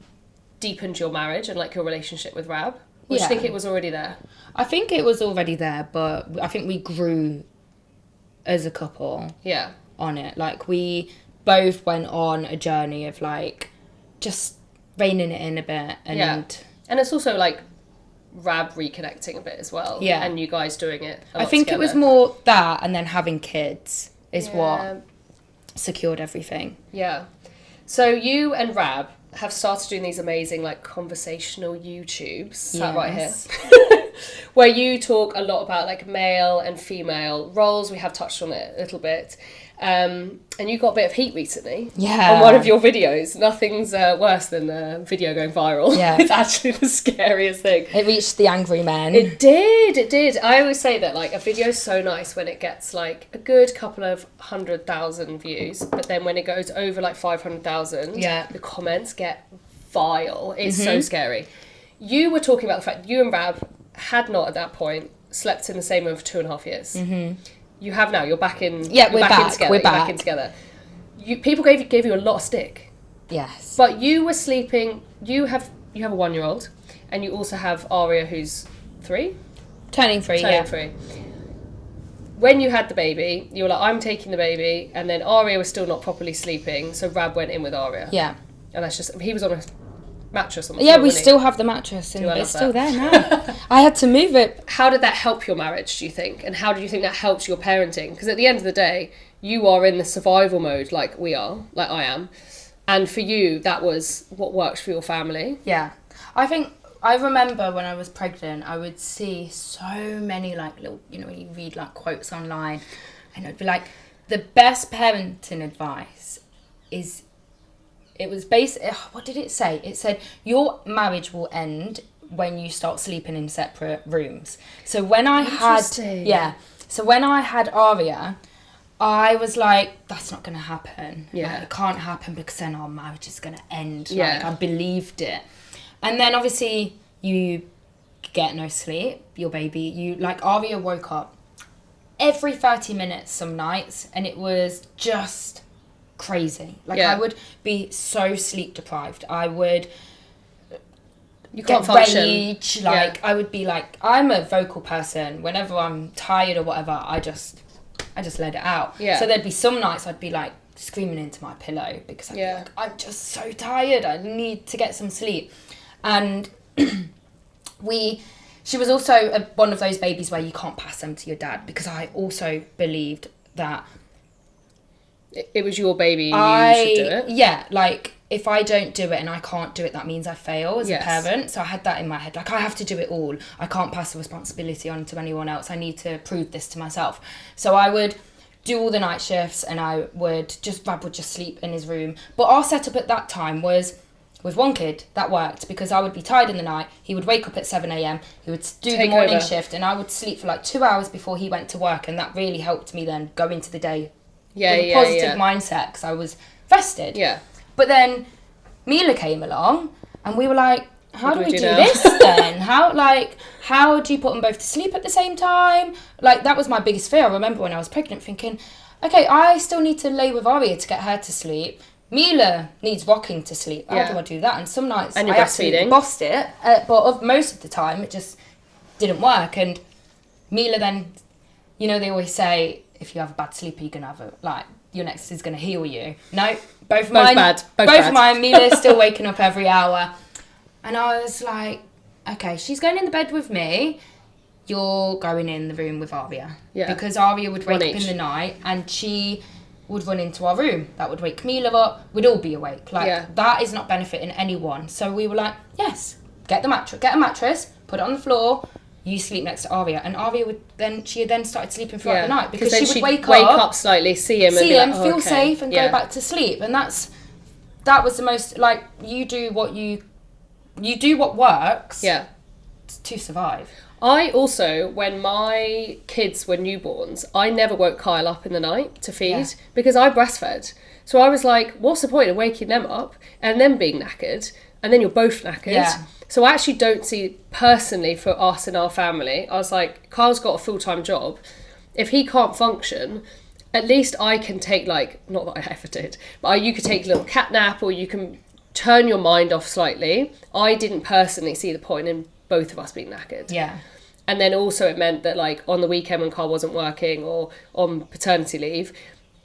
deepened your marriage and like your relationship with Rab? Or do you think it was already there? I think it was already there, but I think we grew as a couple. Yeah. On it. Like we both went on a journey of like just reining it in a bit, and it's also like Rab reconnecting a bit as well, and you guys doing it a lot I think together. It was more that, and then having kids is what secured everything. So you and Rab have started doing these amazing like conversational YouTubes, sat right here, where you talk a lot about like male and female roles. We have touched on it a little bit. And you got a bit of heat recently on one of your videos. Nothing's worse than a video going viral. Yeah. It's actually the scariest thing. It reached the angry men. It did. I always say that like a video is so nice when it gets like a good couple of 100,000 views, but then when it goes over like 500,000, the comments get vile. It's so scary. You were talking about the fact that you and Rab had not at that point slept in the same room for 2.5 years. Mm-hmm. You have now. You're back in. Yeah, we're back in together. We're back in together. People gave you a lot of stick. Yes. But you were sleeping. You have a 1-year-old, and you also have Aria, who's 3. Turning 3. Turning 3. When you had the baby, you were like, I'm taking the baby, and then Aria was still not properly sleeping, so Rab went in with Aria. Yeah. And that's just he was on a mattress on the floor. Yeah, we still have the mattress, and it's still there now. I had to move it. How did that help your marriage, do you think? And how do you think that helps your parenting? Because at the end of the day, you are in the survival mode like we are, like I am. And for you, that was what worked for your family. Yeah. I remember when I was pregnant, I would see so many like little, when you read like quotes online, and it'd be like, the best parenting advice is... It was what did it say? It said, your marriage will end when you start sleeping in separate rooms. So when I had Aria, I was like, that's not going to happen. Yeah. Like, it can't happen because then our marriage is going to end. Yeah. Like, I believed it. And then obviously you get no sleep, your baby, Aria woke up every 30 minutes some nights, and it was just... crazy. I would be so sleep deprived. I would can't function. Rage. I would be like, I'm a vocal person. Whenever I'm tired or whatever, I just let it out. Yeah. So there'd be some nights I'd be like screaming into my pillow because I'd be like, I'm just so tired. I need to get some sleep. And she was also one of those babies where you can't pass them to your dad, because I also believed that it was your baby, you should do it. Yeah, if I don't do it and I can't do it, that means I fail as a parent. So I had that in my head, like, I have to do it all. I can't pass the responsibility on to anyone else. I need to prove this to myself. So I would do all the night shifts, and Rab would just sleep in his room. But our setup at that time was, with one kid, that worked, because I would be tired in the night, he would wake up at 7 a.m, he would do the morning shift, and I would sleep for like 2 hours before he went to work, and that really helped me then go into the day with a positive mindset, because I was rested. Yeah. But then Mila came along, and we were like, how do we do this then? How do you put them both to sleep at the same time? Like, that was my biggest fear. I remember when I was pregnant thinking, okay, I still need to lay with Aria to get her to sleep. Mila needs rocking to sleep. How do I do that? And some nights I absolutely bossed it, but most of the time it just didn't work. And Mila then, you know, they always say, if you have a bad sleep, you're going to have your next is going to heal you. No, both mine. Both mine. Mila's still waking up every hour. And I was like, okay, she's going in the bed with me. You're going in the room with Aria. Yeah. Because Aria would wake up in the night, and she would run into our room. That would wake Mila up. We'd all be awake. That is not benefiting anyone. So we were like, yes, get a mattress, put it on the floor. You sleep next to Aria. And Aria she then started sleeping throughout the night, because she would wake up slightly, see him, feel safe, and go back to sleep. And that was the most, like, you do what works to survive. I also, when my kids were newborns, I never woke Kyle up in the night to feed because I breastfed. So I was like, what's the point of waking them up and them being knackered, and then you're both knackered? Yeah. So I actually don't see, personally, for us in our family, I was like, Kyle's got a full-time job. If he can't function, at least I can take, like, not that I ever did, but you could take a little cat nap, or you can turn your mind off slightly. I didn't personally see the point in both of us being knackered. Yeah. And then also it meant that, like, on the weekend when Carl wasn't working or on paternity leave,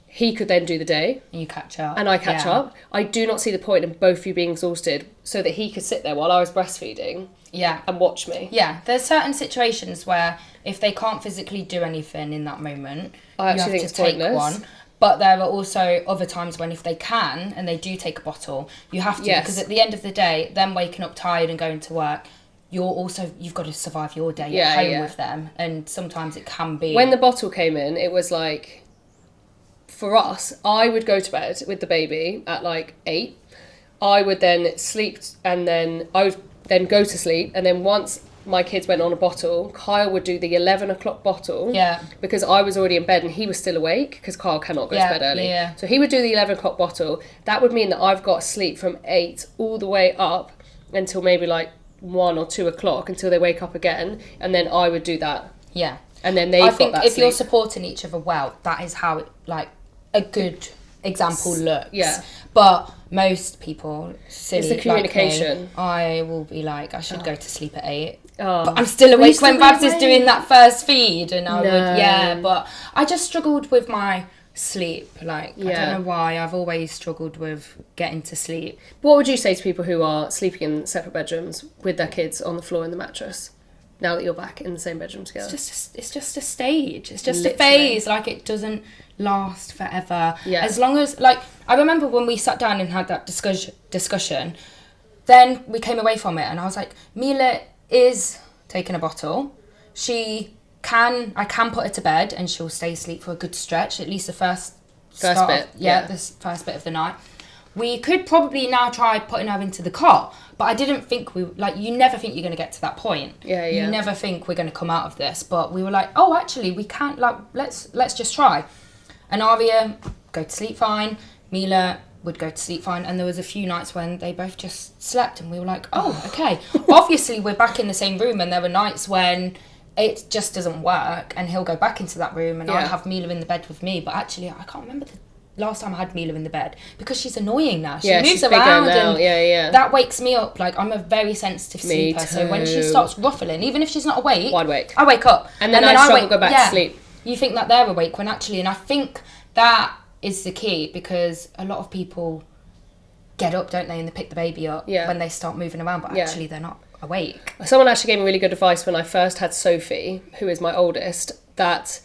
he could then do the day. You catch up. And I catch up. I do not see the point in both of you being exhausted, so that he could sit there while I was breastfeeding and watch me. Yeah, there's certain situations where if they can't physically do anything in that moment, I actually think it's take pointless. One. But there are also other times when if they can and they do take a bottle, you have to, because at the end of the day, them waking up tired and going to work, you've got to survive your day at home with them, and sometimes it can be. When the bottle came in, it was like, for us, I would go to bed with the baby at like 8. I would then sleep, and then I would then go to sleep, and then once my kids went on a bottle, Kyle would do the 11 o'clock bottle. Yeah. Because I was already in bed and he was still awake, because Kyle cannot go to bed early. Yeah. So he would do the 11 o'clock bottle. That would mean that I've got sleep from 8 all the way up until maybe like 1 or 2 o'clock, until they wake up again, and then I would do that. Yeah. And then they've got that sleep. I think if you're supporting each other well, that is how it, like, a good example looks. Yeah. But most people, silly, it's the communication. Like me, I will be like, I should go to sleep at 8. But I'm still awake when Babs is doing that first feed, and but I just struggled with my sleep. Like, I don't know why, I've always struggled with getting to sleep. What would you say to people who are sleeping in separate bedrooms with their kids on the floor in the mattress, now that you're back in the same bedroom together? It's just a stage. It's just a phase. Like, it doesn't last forever. Yeah. As long as, like, I remember when we sat down and had that discussion, then we came away from it, and I was like, Mila is taking a bottle. I can put her to bed and she'll stay asleep for a good stretch, at least the first bit. This first bit of the night. We could probably now try putting her into the cot, but I didn't think you never think you're going to get to that point. Yeah. You never think we're going to come out of this, but we were like, oh, actually, we can't, like, let's just try. And Aria go to sleep fine. Mila would go to sleep fine, and there was a few nights when they both just slept, and we were like, oh, okay. Obviously, we're back in the same room, and there were nights when it just doesn't work, and he'll go back into that room, and I'll have Mila in the bed with me. But actually, I can't remember the last time I had Mila in the bed, because she's annoying now. She moves around, and that wakes me up. Like, I'm a very sensitive sleeper, so when she starts ruffling, even if she's not awake, I wake up, and then I struggle to go back to sleep. You think that they're awake when actually, and I think that is the key, because a lot of people get up, don't they, and they pick the baby up when they start moving around, but actually they're not awake. Someone actually gave me really good advice when I first had Sophie, who is my oldest, that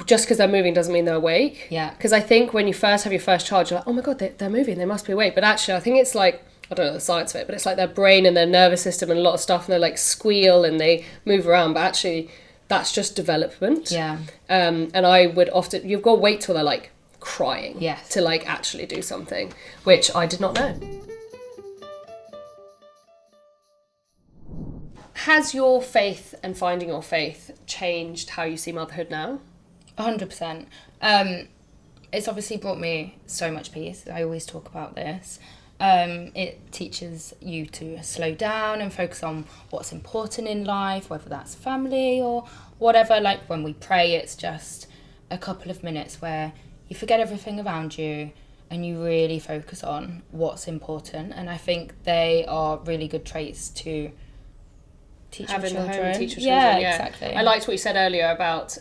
just because they're moving doesn't mean they're awake. Yeah. Because I think when you first have your first child, you're like, oh my God, they're moving, they must be awake. But actually, I think it's like, I don't know the science of it, but it's like their brain and their nervous system and a lot of stuff, and they like squeal and they move around. But actually, that's just development. Yeah. And I would often, you've got to wait till they're like crying to like actually do something, which I did not know. Has your faith and finding your faith changed how you see motherhood now? 100%. It's obviously brought me so much peace. I always talk about this. It teaches you to slow down and focus on what's important in life, whether that's family or whatever. Like when we pray, it's just a couple of minutes where you forget everything around you and you really focus on what's important. And I think they are really good traits to teach your children. Yeah, exactly. I liked what you said earlier about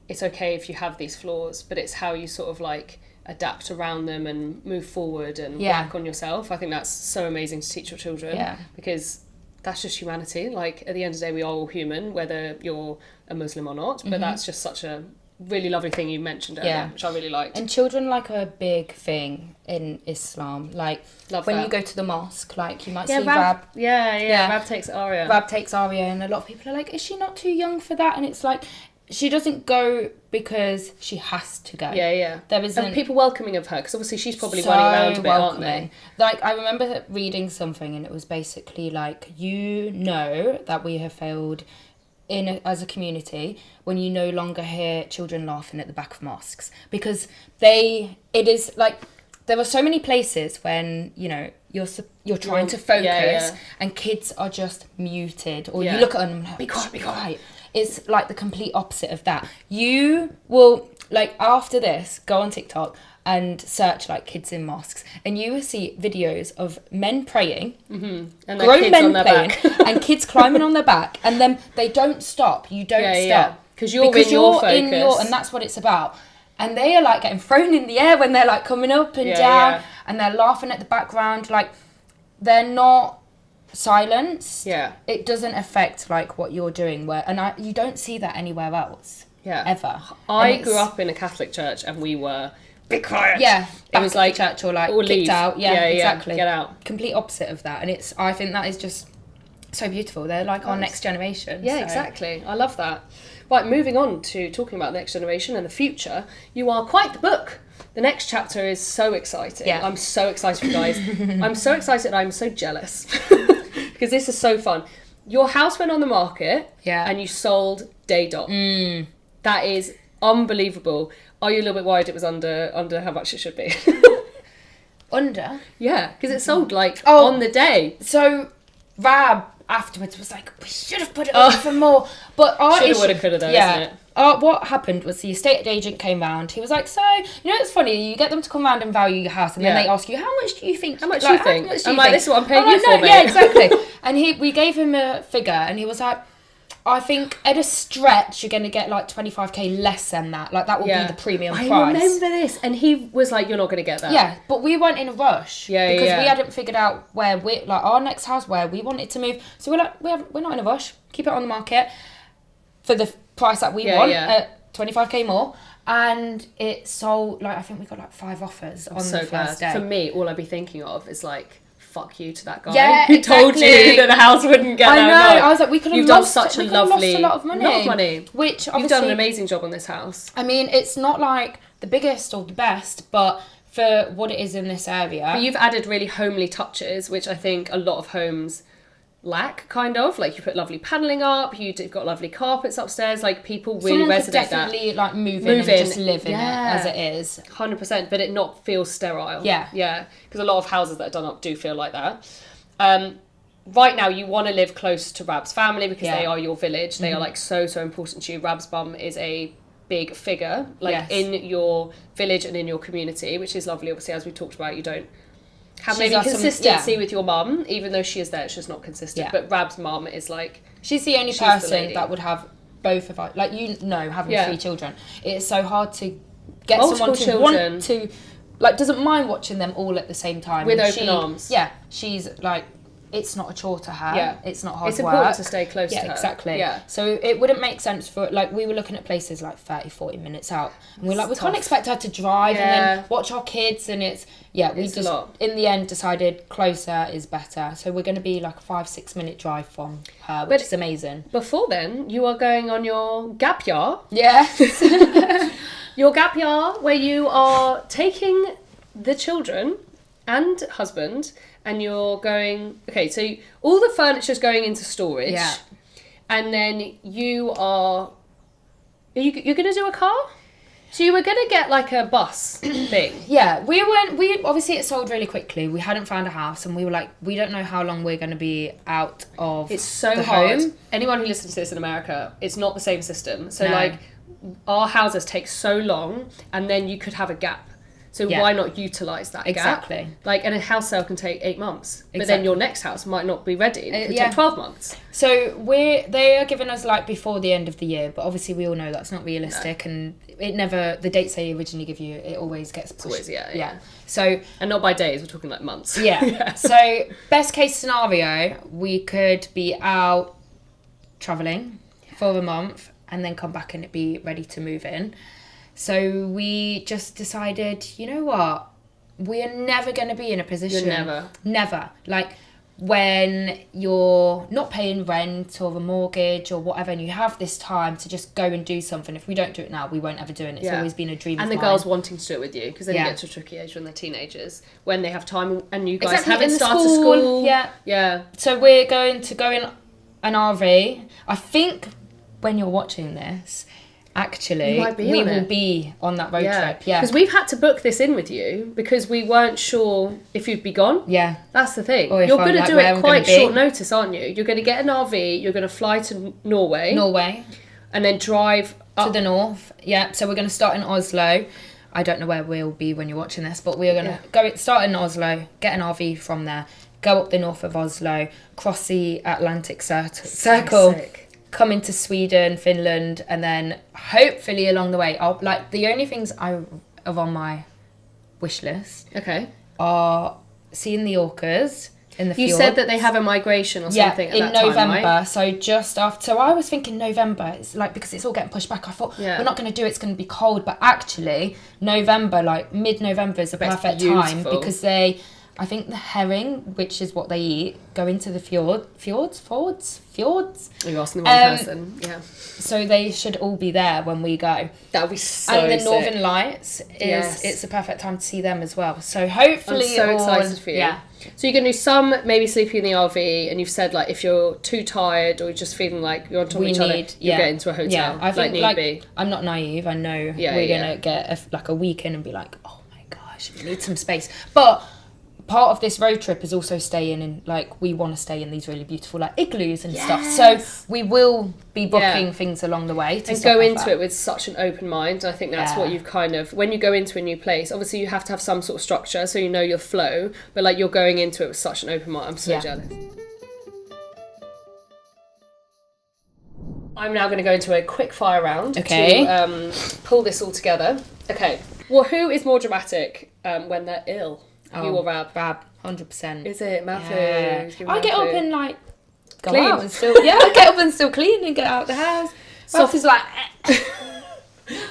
it's okay if you have these flaws, but it's how you sort of like adapt around them and move forward and work on yourself. I think that's so amazing to teach your children because that's just humanity. Like at the end of the day, we are all human, whether you're a Muslim or not, but that's just such a really lovely thing you mentioned earlier, which I really liked. And children like a big thing in Islam. Like when you go to the mosque, like you might see Rab. Rab takes Arya. Rab takes Arya, and a lot of people are like, is she not too young for that? And it's like, she doesn't go because she has to go. There isn't... And people welcoming of her, because obviously she's probably running around a bit, aren't they? Like, I remember reading something, and it was basically like, you know that we have failed as a community when you no longer hear children laughing at the back of mosques. Because it is like, there are so many places when, you know, you're trying to focus and kids are just muted. Or you look at them and like, be quiet. It's like the complete opposite of that. You will, like, after this, go on TikTok and search, like, kids in mosques. And you will see videos of men praying, and grown men playing, and kids climbing on their back. And then they don't stop. You don't stop. Because you're in your focus. And that's what it's about. And they are, like, getting thrown in the air when they're, like, coming up and down. And they're laughing at the background. Like, they're not silenced. It doesn't affect like what you're doing, you don't see that anywhere else ever. I grew up in a Catholic church and we were be quiet. It was like church or like kicked leave. out. Exactly. Get out. Complete opposite of that. And I think that is just so beautiful. They're like our next generation. Exactly. I love that. Right, moving on to talking about the next generation and the future, you are quite the book. The next chapter is so exciting. I'm so excited for you guys. I'm so excited, I'm so jealous. Because this is so fun. Your house went on the market and you sold day dot. That is unbelievable. Are you a little bit worried it was under how much it should be? Under? Yeah, because it sold like on the day. So Rab afterwards was like, we should have put it on for more. But shoulda, woulda, coulda though, isn't it? What happened was the estate agent came round. He was like, so, you know, it's funny, you get them to come round and value your house, and then they ask you, how much do you think? How much do you think? I'm like, this is what I'm paying you for, mate. Yeah, exactly. And we gave him a figure, and he was like, I think at a stretch, you're going to get like 25k less than that. Like, that will be the premium price. I remember this. And he was like, you're not going to get that. Yeah, but we weren't in a rush. Because we hadn't figured out where our next house, where we wanted to move. So we're like, we're not in a rush. Keep it on the market for the price that we want at 25k more. And it sold, like, I think we got like 5 offers on the first day. For me, all I'd be thinking of is like, fuck you to that guy who told you that the house wouldn't get that much. I know. I was like, we could have lost a lot of money. Which obviously, you've done an amazing job on this house. I mean, it's not like the biggest or the best, but for what it is in this area. But you've added really homely touches, which I think a lot of homes lack, kind of. Like, you put lovely panelling up, you've got lovely carpets upstairs, like, people really resonate that. Someone could definitely like move in and just live in it as it is. 100%, but it not feel sterile. Yeah. Because a lot of houses that are done up do feel like that. Right now, you want to live close to Rab's family because they are your village. They are like so important to you. Rab's mum is a big figure, like in your village and in your community, which is lovely. Obviously, as we talked about, you don't have maybe consistency with your mum, even though she is there, it's just not consistent. But Rab's mum is like, she's the only person that would have both of us. Like, you know, having 3 children, it's so hard to get multiple someone to children. Want to, like, doesn't mind watching them all at the same time. With open arms. Yeah, she's like it's not a chore to her. Yeah. It's not hard It's work. important to stay close to her. Yeah, exactly. Yeah. So it wouldn't make sense for, like, we were looking at places like 30, 40 minutes out. And we're like, we can't expect her to drive and then watch our kids. And we It's just, a lot. in the end, decided closer is better. So we're going to be like a 5-6 minute drive from her, which is amazing. Before then, you are going on your gap year. Yeah. Your gap year where you are taking the children and husband and you're going... Okay, so all the furniture's going into storage. Yeah. And then you are... You're going to do a car? So you were going to get like a bus thing. Yeah, we obviously it sold really quickly. We hadn't found a house and we were like, we don't know how long we're going to be out of It's so the hard. home. Anyone who listens to this in America, it's not the same system. So No. like our houses take so long and then you could have a gap. So Yeah. why not utilise that Exactly. gap? Like, and a house sale can take 8 months. But then Exactly. your next house might not be ready. It could yeah. take 12 months. So they are giving us like before the end of the year, but obviously we all know that's not realistic and it never, the dates they originally give you, it always gets pushed. Always, yeah. So And not by days, we're talking like months. yeah. So best case scenario, we could be out travelling for a month and then come back and it be ready to move in. So we just decided, you know what? We are never going to be in a position. You're Never. Like when you're not paying rent or a mortgage or whatever and you have this time to just go and do something. If we don't do it now, we won't ever do it. And it's always been a dream and of the mine. girls wanting to do it with you because then you Yeah. get to a tricky age when they're teenagers, when they have time and you guys Exactly, haven't in the started school, school. yeah. So we're going to go in an RV. I think when you're watching this, actually, You might be we on will it. be on that road trip. Yeah. Because we've had to book this in with you because we weren't sure if you'd be gone. Yeah. That's the thing. Or if You're I'm, going to like, do where it I'm quite gonna be. short notice, aren't you? You're going to get an RV, you're going to fly to Norway, and then drive up To the north. Yeah. So we're going to start in Oslo. I don't know where we'll be when you're watching this, but we're going to start in Oslo, get an RV from there, go up the north of Oslo, cross the Atlantic Circle. Sick. Come into Sweden, Finland, and then hopefully along the way, the only things I have on my wish list Okay. are seeing the orcas in the You fjord. said that they have a migration or something at in that time, November. right? So just after. So I was thinking November. It's like because it's all getting pushed back. I thought we're not going to do it. It's going to be cold. But actually, November, like mid-November, is a But it's perfect time beautiful. because I think the herring, which is what they eat, go into the fjords. You're asking the wrong person. Yeah. So they should all be there when we go. That would be so And the sick. Northern Lights it's a perfect time to see them as well. So hopefully I'm so excited for you. Yeah. So you're going to do some maybe sleeping in the RV, and you've said like if you're too tired or you're just feeling like you're on top of each other, you get into a hotel. Yeah, I think like need be. I'm not naive. I know we're gonna get a weekend and be like, oh my gosh, we need some space. But part of this road trip is also staying in, like, we want to stay in these really beautiful like igloos and stuff. So we will be booking things along the way to and stop go off into at. it with such an open mind. And I think that's what you've kind of, when you go into a new place, obviously you have to have some sort of structure so you know your flow, but like you're going into it with such an open mind. I'm so jealous. I'm now going to go into a quick fire round to pull this all together. Okay. Well, who is more dramatic when they're ill? You or Rab? Rab, 100%. Is it Matthew? Yeah. I get up and like go Clean. out and still I get up and still clean and get out the house. Soft is like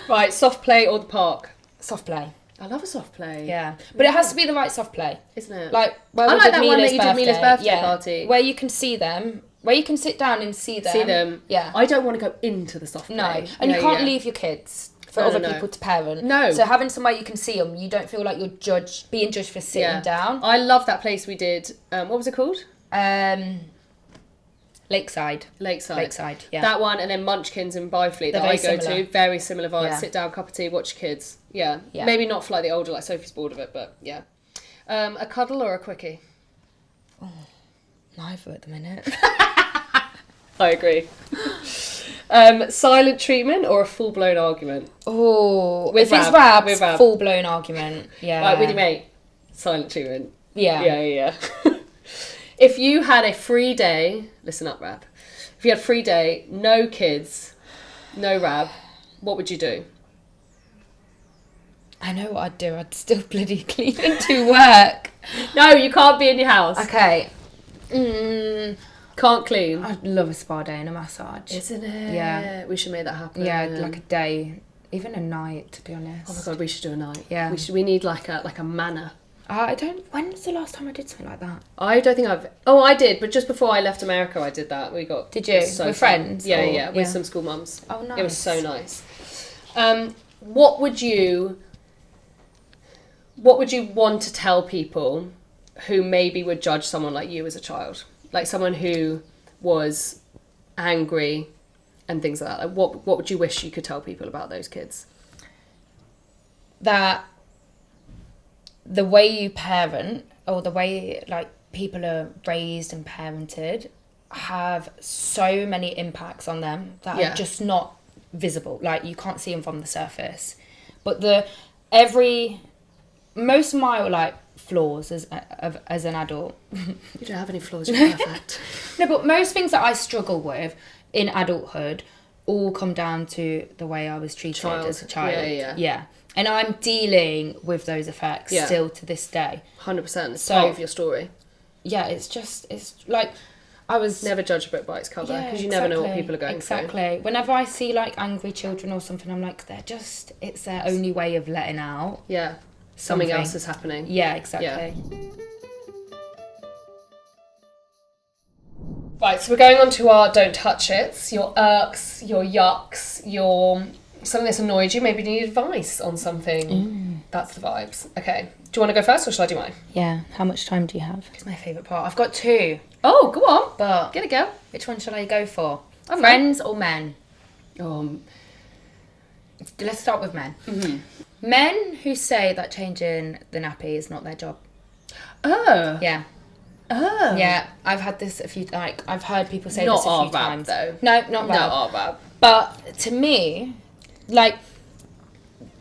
Right, soft play or the park? soft play. I love a soft play. Yeah, but it has to be the right soft play, Isn't it? like where I we like did that one that Mila's you did Mila's birthday yeah, party. where you can see them, where you can sit down and see them. Yeah. I don't want to go into the soft play. No, and you can't leave your kids for other people to parent. No. So having somewhere you can see them, you don't feel like you're being judged for sitting down. I love that place we did. What was it called? Lakeside, yeah. That one, and then Munchkins in Byfleet that very I go similar. to. Very similar vibes. Yeah. Sit down, cup of tea, watch your kids. Yeah. Maybe not for like the older, like Sophie's bored of it, but yeah. A cuddle or a quickie? Neither at the minute. I agree. Silent treatment or a full-blown argument? Oh, With if it's Rab. Rab's full blown argument. Yeah. Like with your mate? Silent treatment. Yeah. Yeah. If you had a free day, listen up, Rab. If you had a free day, no kids, no Rab, what would you do? I know what I'd do. I'd still bloody clean and do work. No, you can't be in your house. Okay. Can't clean. I'd love a spa day and a massage. Isn't it? Yeah. We should make that happen. Yeah, like a day, even a night, to be honest. Oh my God, we should do a night. Yeah. We need like a manor. When was the last time I did something like that? I don't think I did, but just before I left America, I did that. Did you? With fun. Friends? Yeah, with some school mums. Oh, nice. It was so nice. What would you want to tell people who maybe would judge someone like you as a child? Like someone who was angry and things like that. Like what would you wish you could tell people about those kids? That the way you parent, or the way like people are raised and parented, have so many impacts on them that are just not visible. Like you can't see them from the surface. But most of my like flaws as an adult. You don't have any flaws. You're perfect. No, but most things that I struggle with in adulthood all come down to the way I was treated as a child. Yeah. And I'm dealing with those effects still to this day. 100%. It's part of your story. Yeah, it's like I was... Never judge a book by its cover, because you never know what people are going through. Exactly. Whenever I see like angry children or something, I'm like, it's their only way of letting out. Yeah. Something else is happening. Yeah, exactly. Yeah. Right, so we're going on to our don't touch it's, your irks, your yucks, your something that's annoyed you, maybe you need advice on something. That's the vibes. Okay. Do you want to go first or shall I do mine? Yeah. How much time do you have? It's my favourite part. I've got 2. Oh, go on. But get a go. Which one shall I go for? Friends or men? Let's start with men. Mm-hmm. Men who say that changing the nappy is not their job. Oh. Yeah. Oh. Yeah, I've had this a few... Like, I've heard people say this a few times. Though. No, not bad. Not our bad. But to me, like,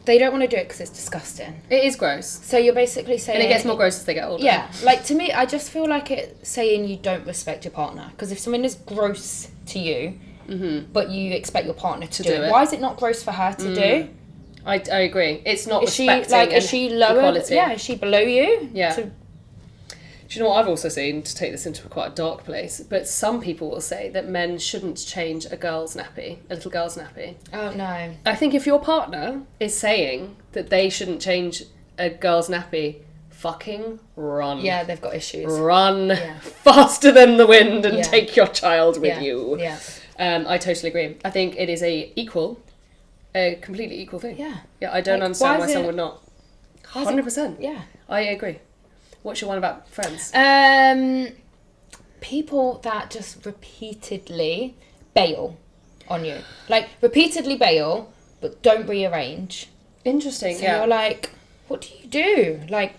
they don't want to do it because it's disgusting. It is gross. So you're basically saying... And it gets more gross as they get older. Yeah. Like, to me, I just feel like it's saying you don't respect your partner. Because if something is gross to you, but you expect your partner to do it, why is it not gross for her to do? I agree. It's not is respecting is she lower? Equality. Yeah, is she below you? Yeah. Do you know what I've also seen, to take this into quite a dark place, but some people will say that men shouldn't change a little girl's nappy. Oh, no. I think if your partner is saying that they shouldn't change a girl's nappy, fucking run. Yeah, they've got issues. Run faster than the wind and take your child with you. Yeah. I totally agree. I think it is a completely equal thing. Yeah. Yeah, I don't understand why someone would not. 100%. Yeah. I agree. What's your one about friends? People that just repeatedly bail on you. Like, repeatedly bail, but don't rearrange. Interesting, so you're like, what do you do? Like,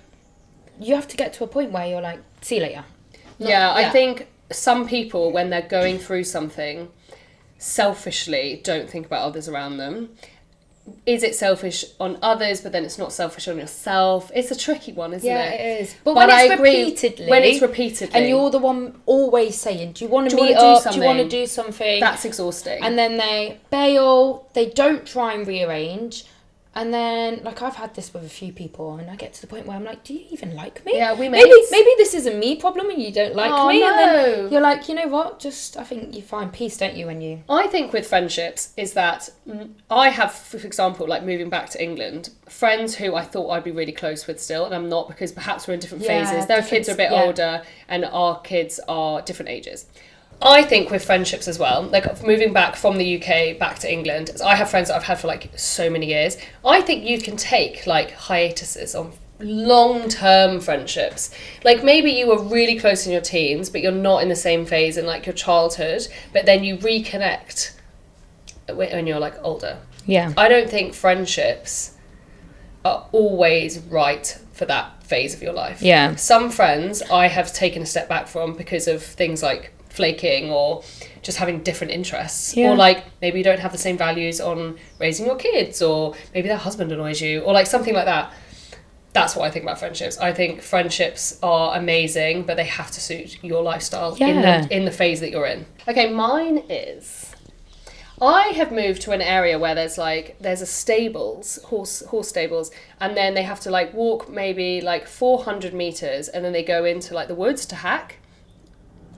you have to get to a point where you're like, see you later. I think some people, when they're going through something, selfishly don't think about others around them. Is it selfish on others, but then it's not selfish on yourself? It's a tricky one, isn't it? Yeah, it is. But when it's repeatedly... And you're the one always saying, do you want to meet up? Do you want to do something? That's exhausting. And then they bail, they don't try and rearrange. And then, like, I've had this with a few people, and I get to the point where I'm like, do you even like me? Yeah, maybe this is a me problem and you don't like me. No. And then you're like, you know what? I think you find peace, don't you, when you... I think with friendships is that I have, for example, like moving back to England, friends who I thought I'd be really close with still, and I'm not, because perhaps we're in different phases. Their kids are a bit older, and our kids are different ages. I think with friendships as well, like moving back from the UK back to England, I have friends that I've had for like so many years. I think you can take like hiatuses on long-term friendships. Like maybe you were really close in your teens, but you're not in the same phase in like your childhood, but then you reconnect when you're like older. Yeah. I don't think friendships are always right for that phase of your life. Yeah. Some friends I have taken a step back from because of things like flaking or just having different interests, or like maybe you don't have the same values on raising your kids, or maybe their husband annoys you, or like something like that. That's what I think about friendships. I think friendships are amazing, but they have to suit your lifestyle in the phase that you're in. Okay, mine is, I have moved to an area where there's a stables, horse stables, and then they have to like walk maybe like 400 meters, and then they go into like the woods to hack.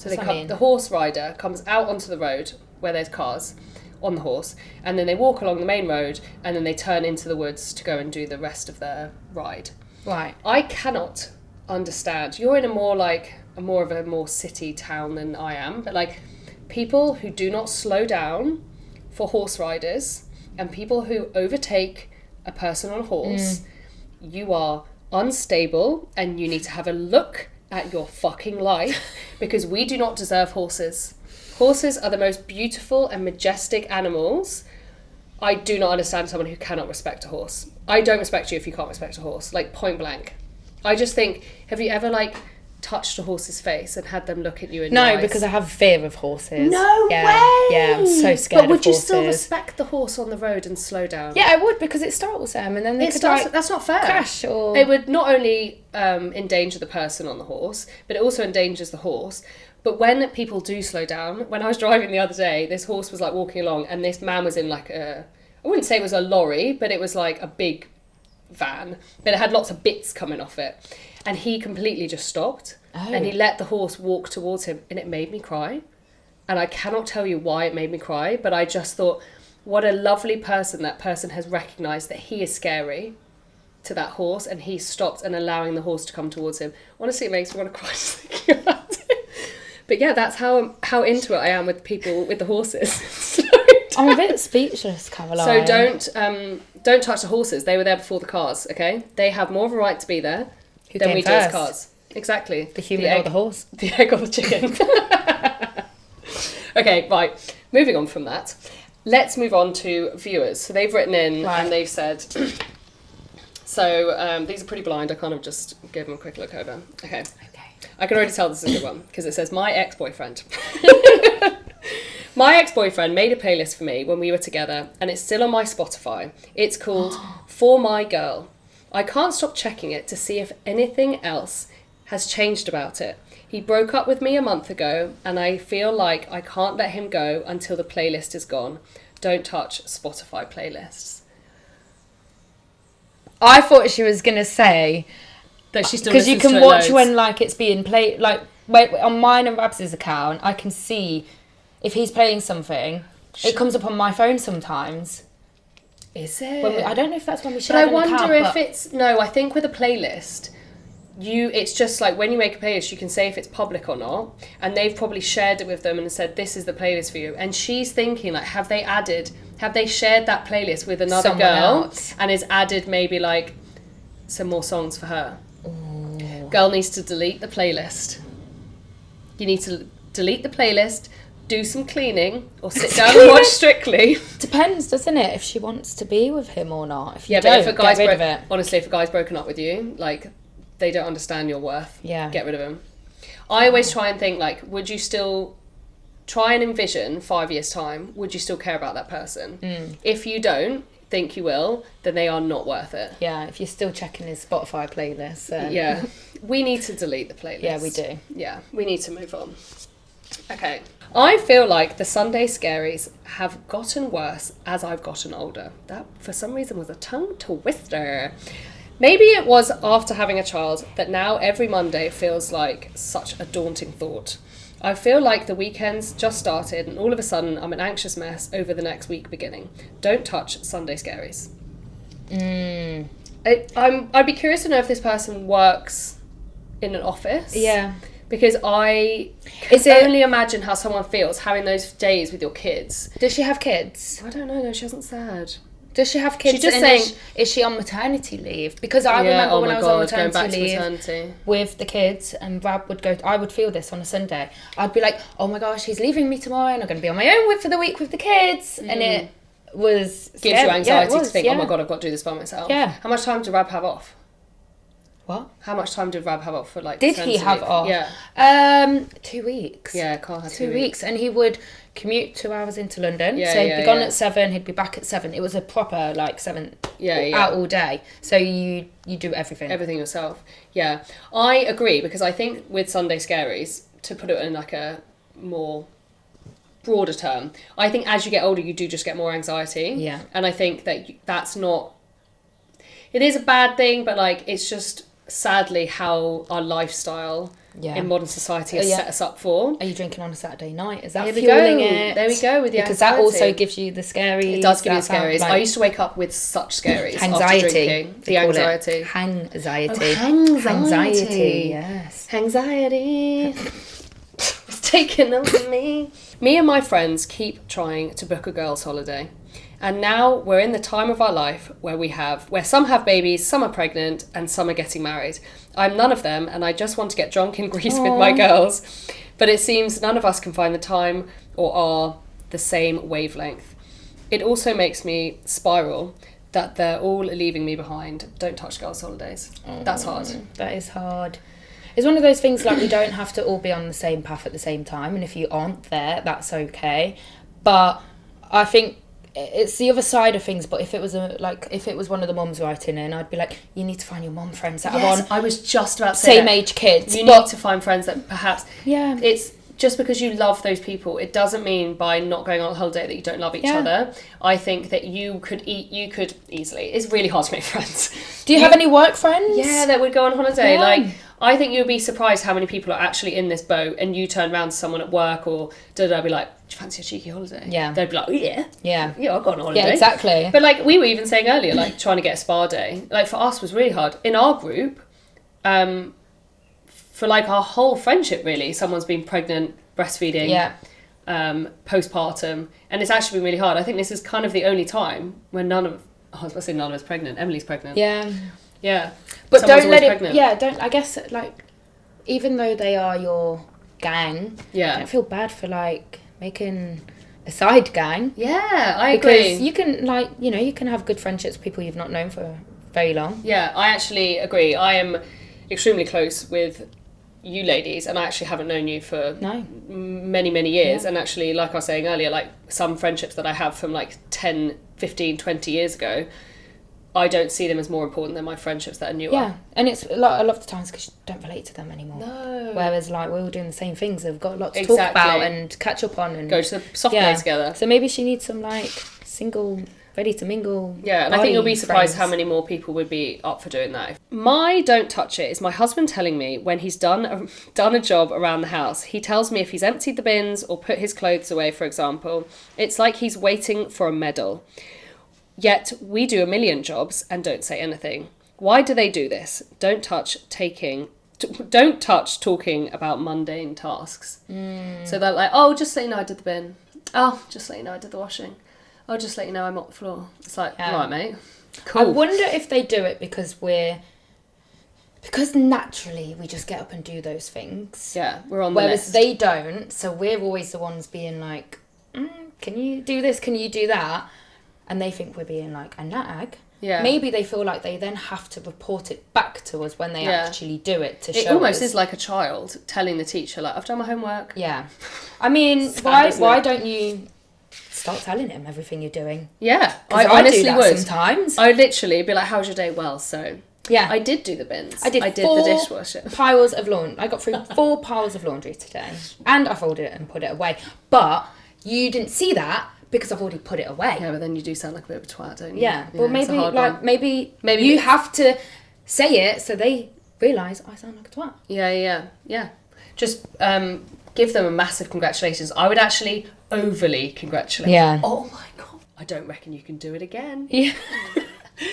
So What's that mean? the horse rider comes out onto the road where there's cars on the horse, and then they walk along the main road, and then they turn into the woods to go and do the rest of their ride. Right. I cannot understand. You're in a more city town than I am, but like people who do not slow down for horse riders and people who overtake a person on a horse, you are unstable and you need to have a look at your fucking life because we do not deserve horses. Horses are the most beautiful and majestic animals. I do not understand someone who cannot respect a horse. I don't respect you if you can't respect a horse, like point blank. I just think, have you ever like touched a horse's face and had them look at you in your eyes? No, because I have fear of horses. No way! Yeah, I'm so scared of horses. But would you still respect the horse on the road and slow down? Yeah, I would, because it startles them and then they could like that's not fair. Crash or... It would not only endanger the person on the horse, but it also endangers the horse. But when people do slow down, when I was driving the other day, this horse was like walking along and this man was in like I wouldn't say it was a lorry, but it was like a big van, but it had lots of bits coming off it. And he completely just stopped and he let the horse walk towards him, and it made me cry. And I cannot tell you why it made me cry, but I just thought, what a lovely person that person has recognised that he is scary to that horse, and he stopped and allowing the horse to come towards him. Honestly, it makes me want to cry just thinking about it. But yeah, that's how into it I am with people with the horses. I'm a bit speechless, Caroline. So don't touch the horses. They were there before the cars, okay? They have more of a right to be there than we do as cars. Exactly. The human or the horse? The egg or the chicken. Okay, right. Moving on from that. Let's move on to viewers. So they've written in and they've said... So these are pretty blind. I kind of just give them a quick look over. Okay. I can already tell this is a good one because it says, my ex-boyfriend. My ex-boyfriend made a playlist for me when we were together and it's still on my Spotify. It's called For My Girl. I can't stop checking it to see if anything else has changed about it. He broke up with me a month ago and I feel like I can't let him go until the playlist is gone. Don't touch Spotify playlists. I thought she was going to say... that she still because you can to watch loads. when like it's being played, like on mine and Rabs' account I can see if he's playing something. It comes up on my phone sometimes. Is it? I don't know if that's when we But share I an wonder account, if it's... No, I think with a playlist, it's just like when you make a playlist, you can say if it's public or not. And they've probably shared it with them and said, this is the playlist for you. And she's thinking, like, have they shared that playlist with another Someone girl else. and has added maybe like some more songs for her? Ooh. Girl needs to delete the playlist. You need to delete the playlist, do some cleaning, or sit down and watch Strictly. Depends, doesn't it, if she wants to be with him or not. If you But don't, if a guy's get rid of it. Honestly, if a guy's broken up with you, like, they don't understand your worth. Yeah. Get rid of him. I always try and think, like, would you still try and envision 5 years' time, would you still care about that person? If you don't think you will, then they are not worth it. Yeah, if you're still checking his Spotify playlist. Yeah. We need to delete the playlist. Yeah, we do. Yeah, we need to move on. Okay. I feel like the Sunday scaries have gotten worse as I've gotten older. That, for some reason, was a tongue twister. Maybe it was after having a child that now every Monday feels like such a daunting thought. I feel like the weekend's just started and all of a sudden I'm an anxious mess over the next week beginning. Don't touch Sunday scaries. I'd be curious to know if this person works in an office. Yeah. Because I can only imagine how someone feels having those days with your kids. Does she have kids? I don't know, no, she hasn't said. Does she have kids? She's just saying... Is she on maternity leave? Because I remember when I was on maternity leave with the kids and Rab would go... I would feel this on a Sunday. I'd be like, oh my gosh, he's leaving me tomorrow and I'm going to be on my own for the week with the kids. And it was... Gives you anxiety to think, oh my God, I've got to do this by myself. Yeah. How much time did Rab have off? What? How much time did Rab have off for like... Did he have leave? off? Yeah. 2 weeks. Yeah, Carl had 2 weeks. And he would commute 2 hours into London. Yeah, so he'd be gone at 7, he'd be back at 7. It was a proper like 7 out all day. So you do everything. Everything yourself. Yeah. I agree because I think with Sunday scaries, to put it in like a more broader term, I think as you get older you do just get more anxiety. Yeah. And I think that that's not... It is a bad thing, but like it's just sadly how our lifestyle in modern society has set us up for. Are you drinking on a Saturday night? Is that Here fueling it? There we go with the because that also gives you the scaries. It does give you the scaries. I used to wake up with such scaries anxiety. After drinking. The anxiety. Hangxiety. Hangxiety. Yes. Anxiety. It's taken over me. Me and my friends keep trying to book a girls' holiday. And now we're in the time of our life where some have babies, some are pregnant, and some are getting married. I'm none of them, and I just want to get drunk in Greece with my girls. But it seems none of us can find the time or are the same wavelength. It also makes me spiral that they're all leaving me behind. Don't touch girls' holidays. That's hard. That is hard. It's one of those things like we don't have to all be on the same path at the same time, and if you aren't there, that's okay. But I think it's the other side of things. But if it was one of the mums writing in, I'd be like, you need to find your mum friends that are on. I was just about to say same age kids. You need to find friends that perhaps it's just because you love those people, it doesn't mean by not going on holiday that you don't love each other. I think that you could easily. It's really hard to make friends. Do you have any work friends? Yeah, that would go on holiday. Yeah. Like, I think you'll be surprised how many people are actually in this boat, and you turn around to someone at work or be like, do you fancy a cheeky holiday? Yeah. They'd be like, yeah, I've gone on holiday. Yeah, exactly. But like we were even saying earlier, like trying to get a spa day, like for us was really hard. In our group, for like our whole friendship really, someone's been pregnant, breastfeeding, postpartum, and it's actually been really hard. I think this is kind of the only time when none of us pregnant. Emily's pregnant. Yeah. But Someone's don't let it. pregnant. Yeah, don't. I guess like, even though they are your gang, don't feel bad for like making a side gang. Yeah, I agree. Because you can you can have good friendships with people you've not known for very long. Yeah, I actually agree. I am extremely close with you ladies, and I actually haven't known you for many years. And actually, like I was saying earlier, like some friendships that I have from like 10, 15, 20 years ago, I don't see them as more important than my friendships that are newer. Yeah, and it's a lot of the times because you don't relate to them anymore. No. Whereas like we're all doing the same things. They've got a lot to talk about and catch up on and go to the soft play together. So maybe she needs some like single, ready to mingle. Yeah, and I think you'll be surprised how many more people would be up for doing that. My don't touch it is my husband telling me when he's done a job around the house. He tells me if he's emptied the bins or put his clothes away, for example, it's like he's waiting for a medal. Yet we do a million jobs and don't say anything. Why do they do this? Don't touch talking about mundane tasks. So they're like, oh, just let you know I did the bin. Oh, just let you know I did the washing. Oh, just let you know I mopped the floor. It's like, right, mate. Cool. I wonder if they do it because naturally we just get up and do those things. Yeah, we're on the list. Whereas they don't, so we're always the ones being like, can you do this? Can you do that? And they think we're being like a nag. Yeah. Maybe they feel like they then have to report it back to us when they actually do it to show us. It almost is like a child telling the teacher, like, I've done my homework. Yeah. I mean, why don't you start telling him everything you're doing? Yeah. I honestly do that would. Sometimes. I would literally be like, how's your day? Well, so... Yeah. I did do the bins. I did the dishwasher. Piles of laundry. I got through 4 piles of laundry today. And I folded it and put it away. But you didn't see that because I've already put it away. Yeah, but then you do sound like a bit of a twat, don't you? Yeah. Well, maybe you have to say it so they realise I sound like a twat. Yeah. Just give them a massive congratulations. I would actually overly congratulate. Yeah. Oh my God. I don't reckon you can do it again. Yeah.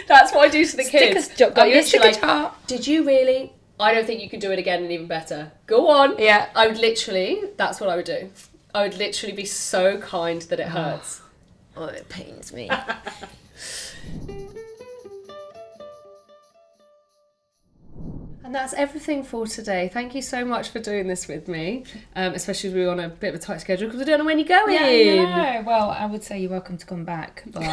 That's what I do to the kids. Chart. Did you really? I don't think you could do it again and even better. Go on. Yeah. I would literally, that's what I would do. I would literally be so kind that it hurts. Oh, it pains me. And that's everything for today. Thank you so much for doing this with me, especially as we were on a bit of a tight schedule because we don't know when you're going. Yeah, well, I would say you're welcome to come back, but we'll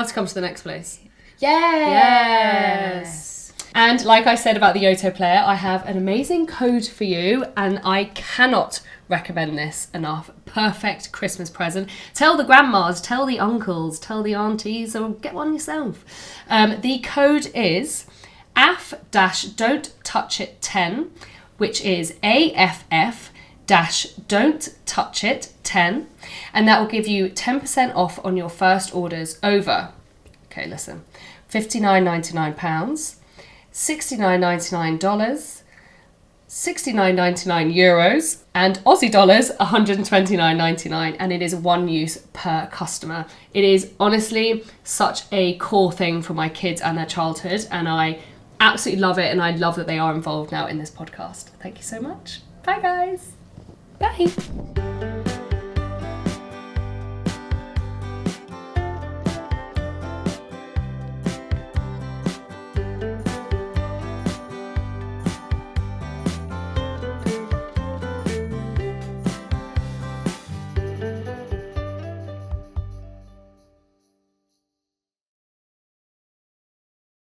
have to come to the next place. Yes. And like I said about the Yoto player, I have an amazing code for you, and I cannot recommend this enough. Perfect Christmas present. Tell the grandmas, tell the uncles, tell the aunties, or get one yourself. The code is AFF-Don't Touch It 10, which is AFF-Don't Touch It 10, and that will give you 10% off on your first orders over, okay, listen, £59.99, $69.99, €69.99 and Aussie dollars $129.99, and it is one use per customer. It is honestly such a core thing for my kids and their childhood, and I absolutely love it, and I love that they are involved now in this podcast. Thank you so much. Bye guys. Bye.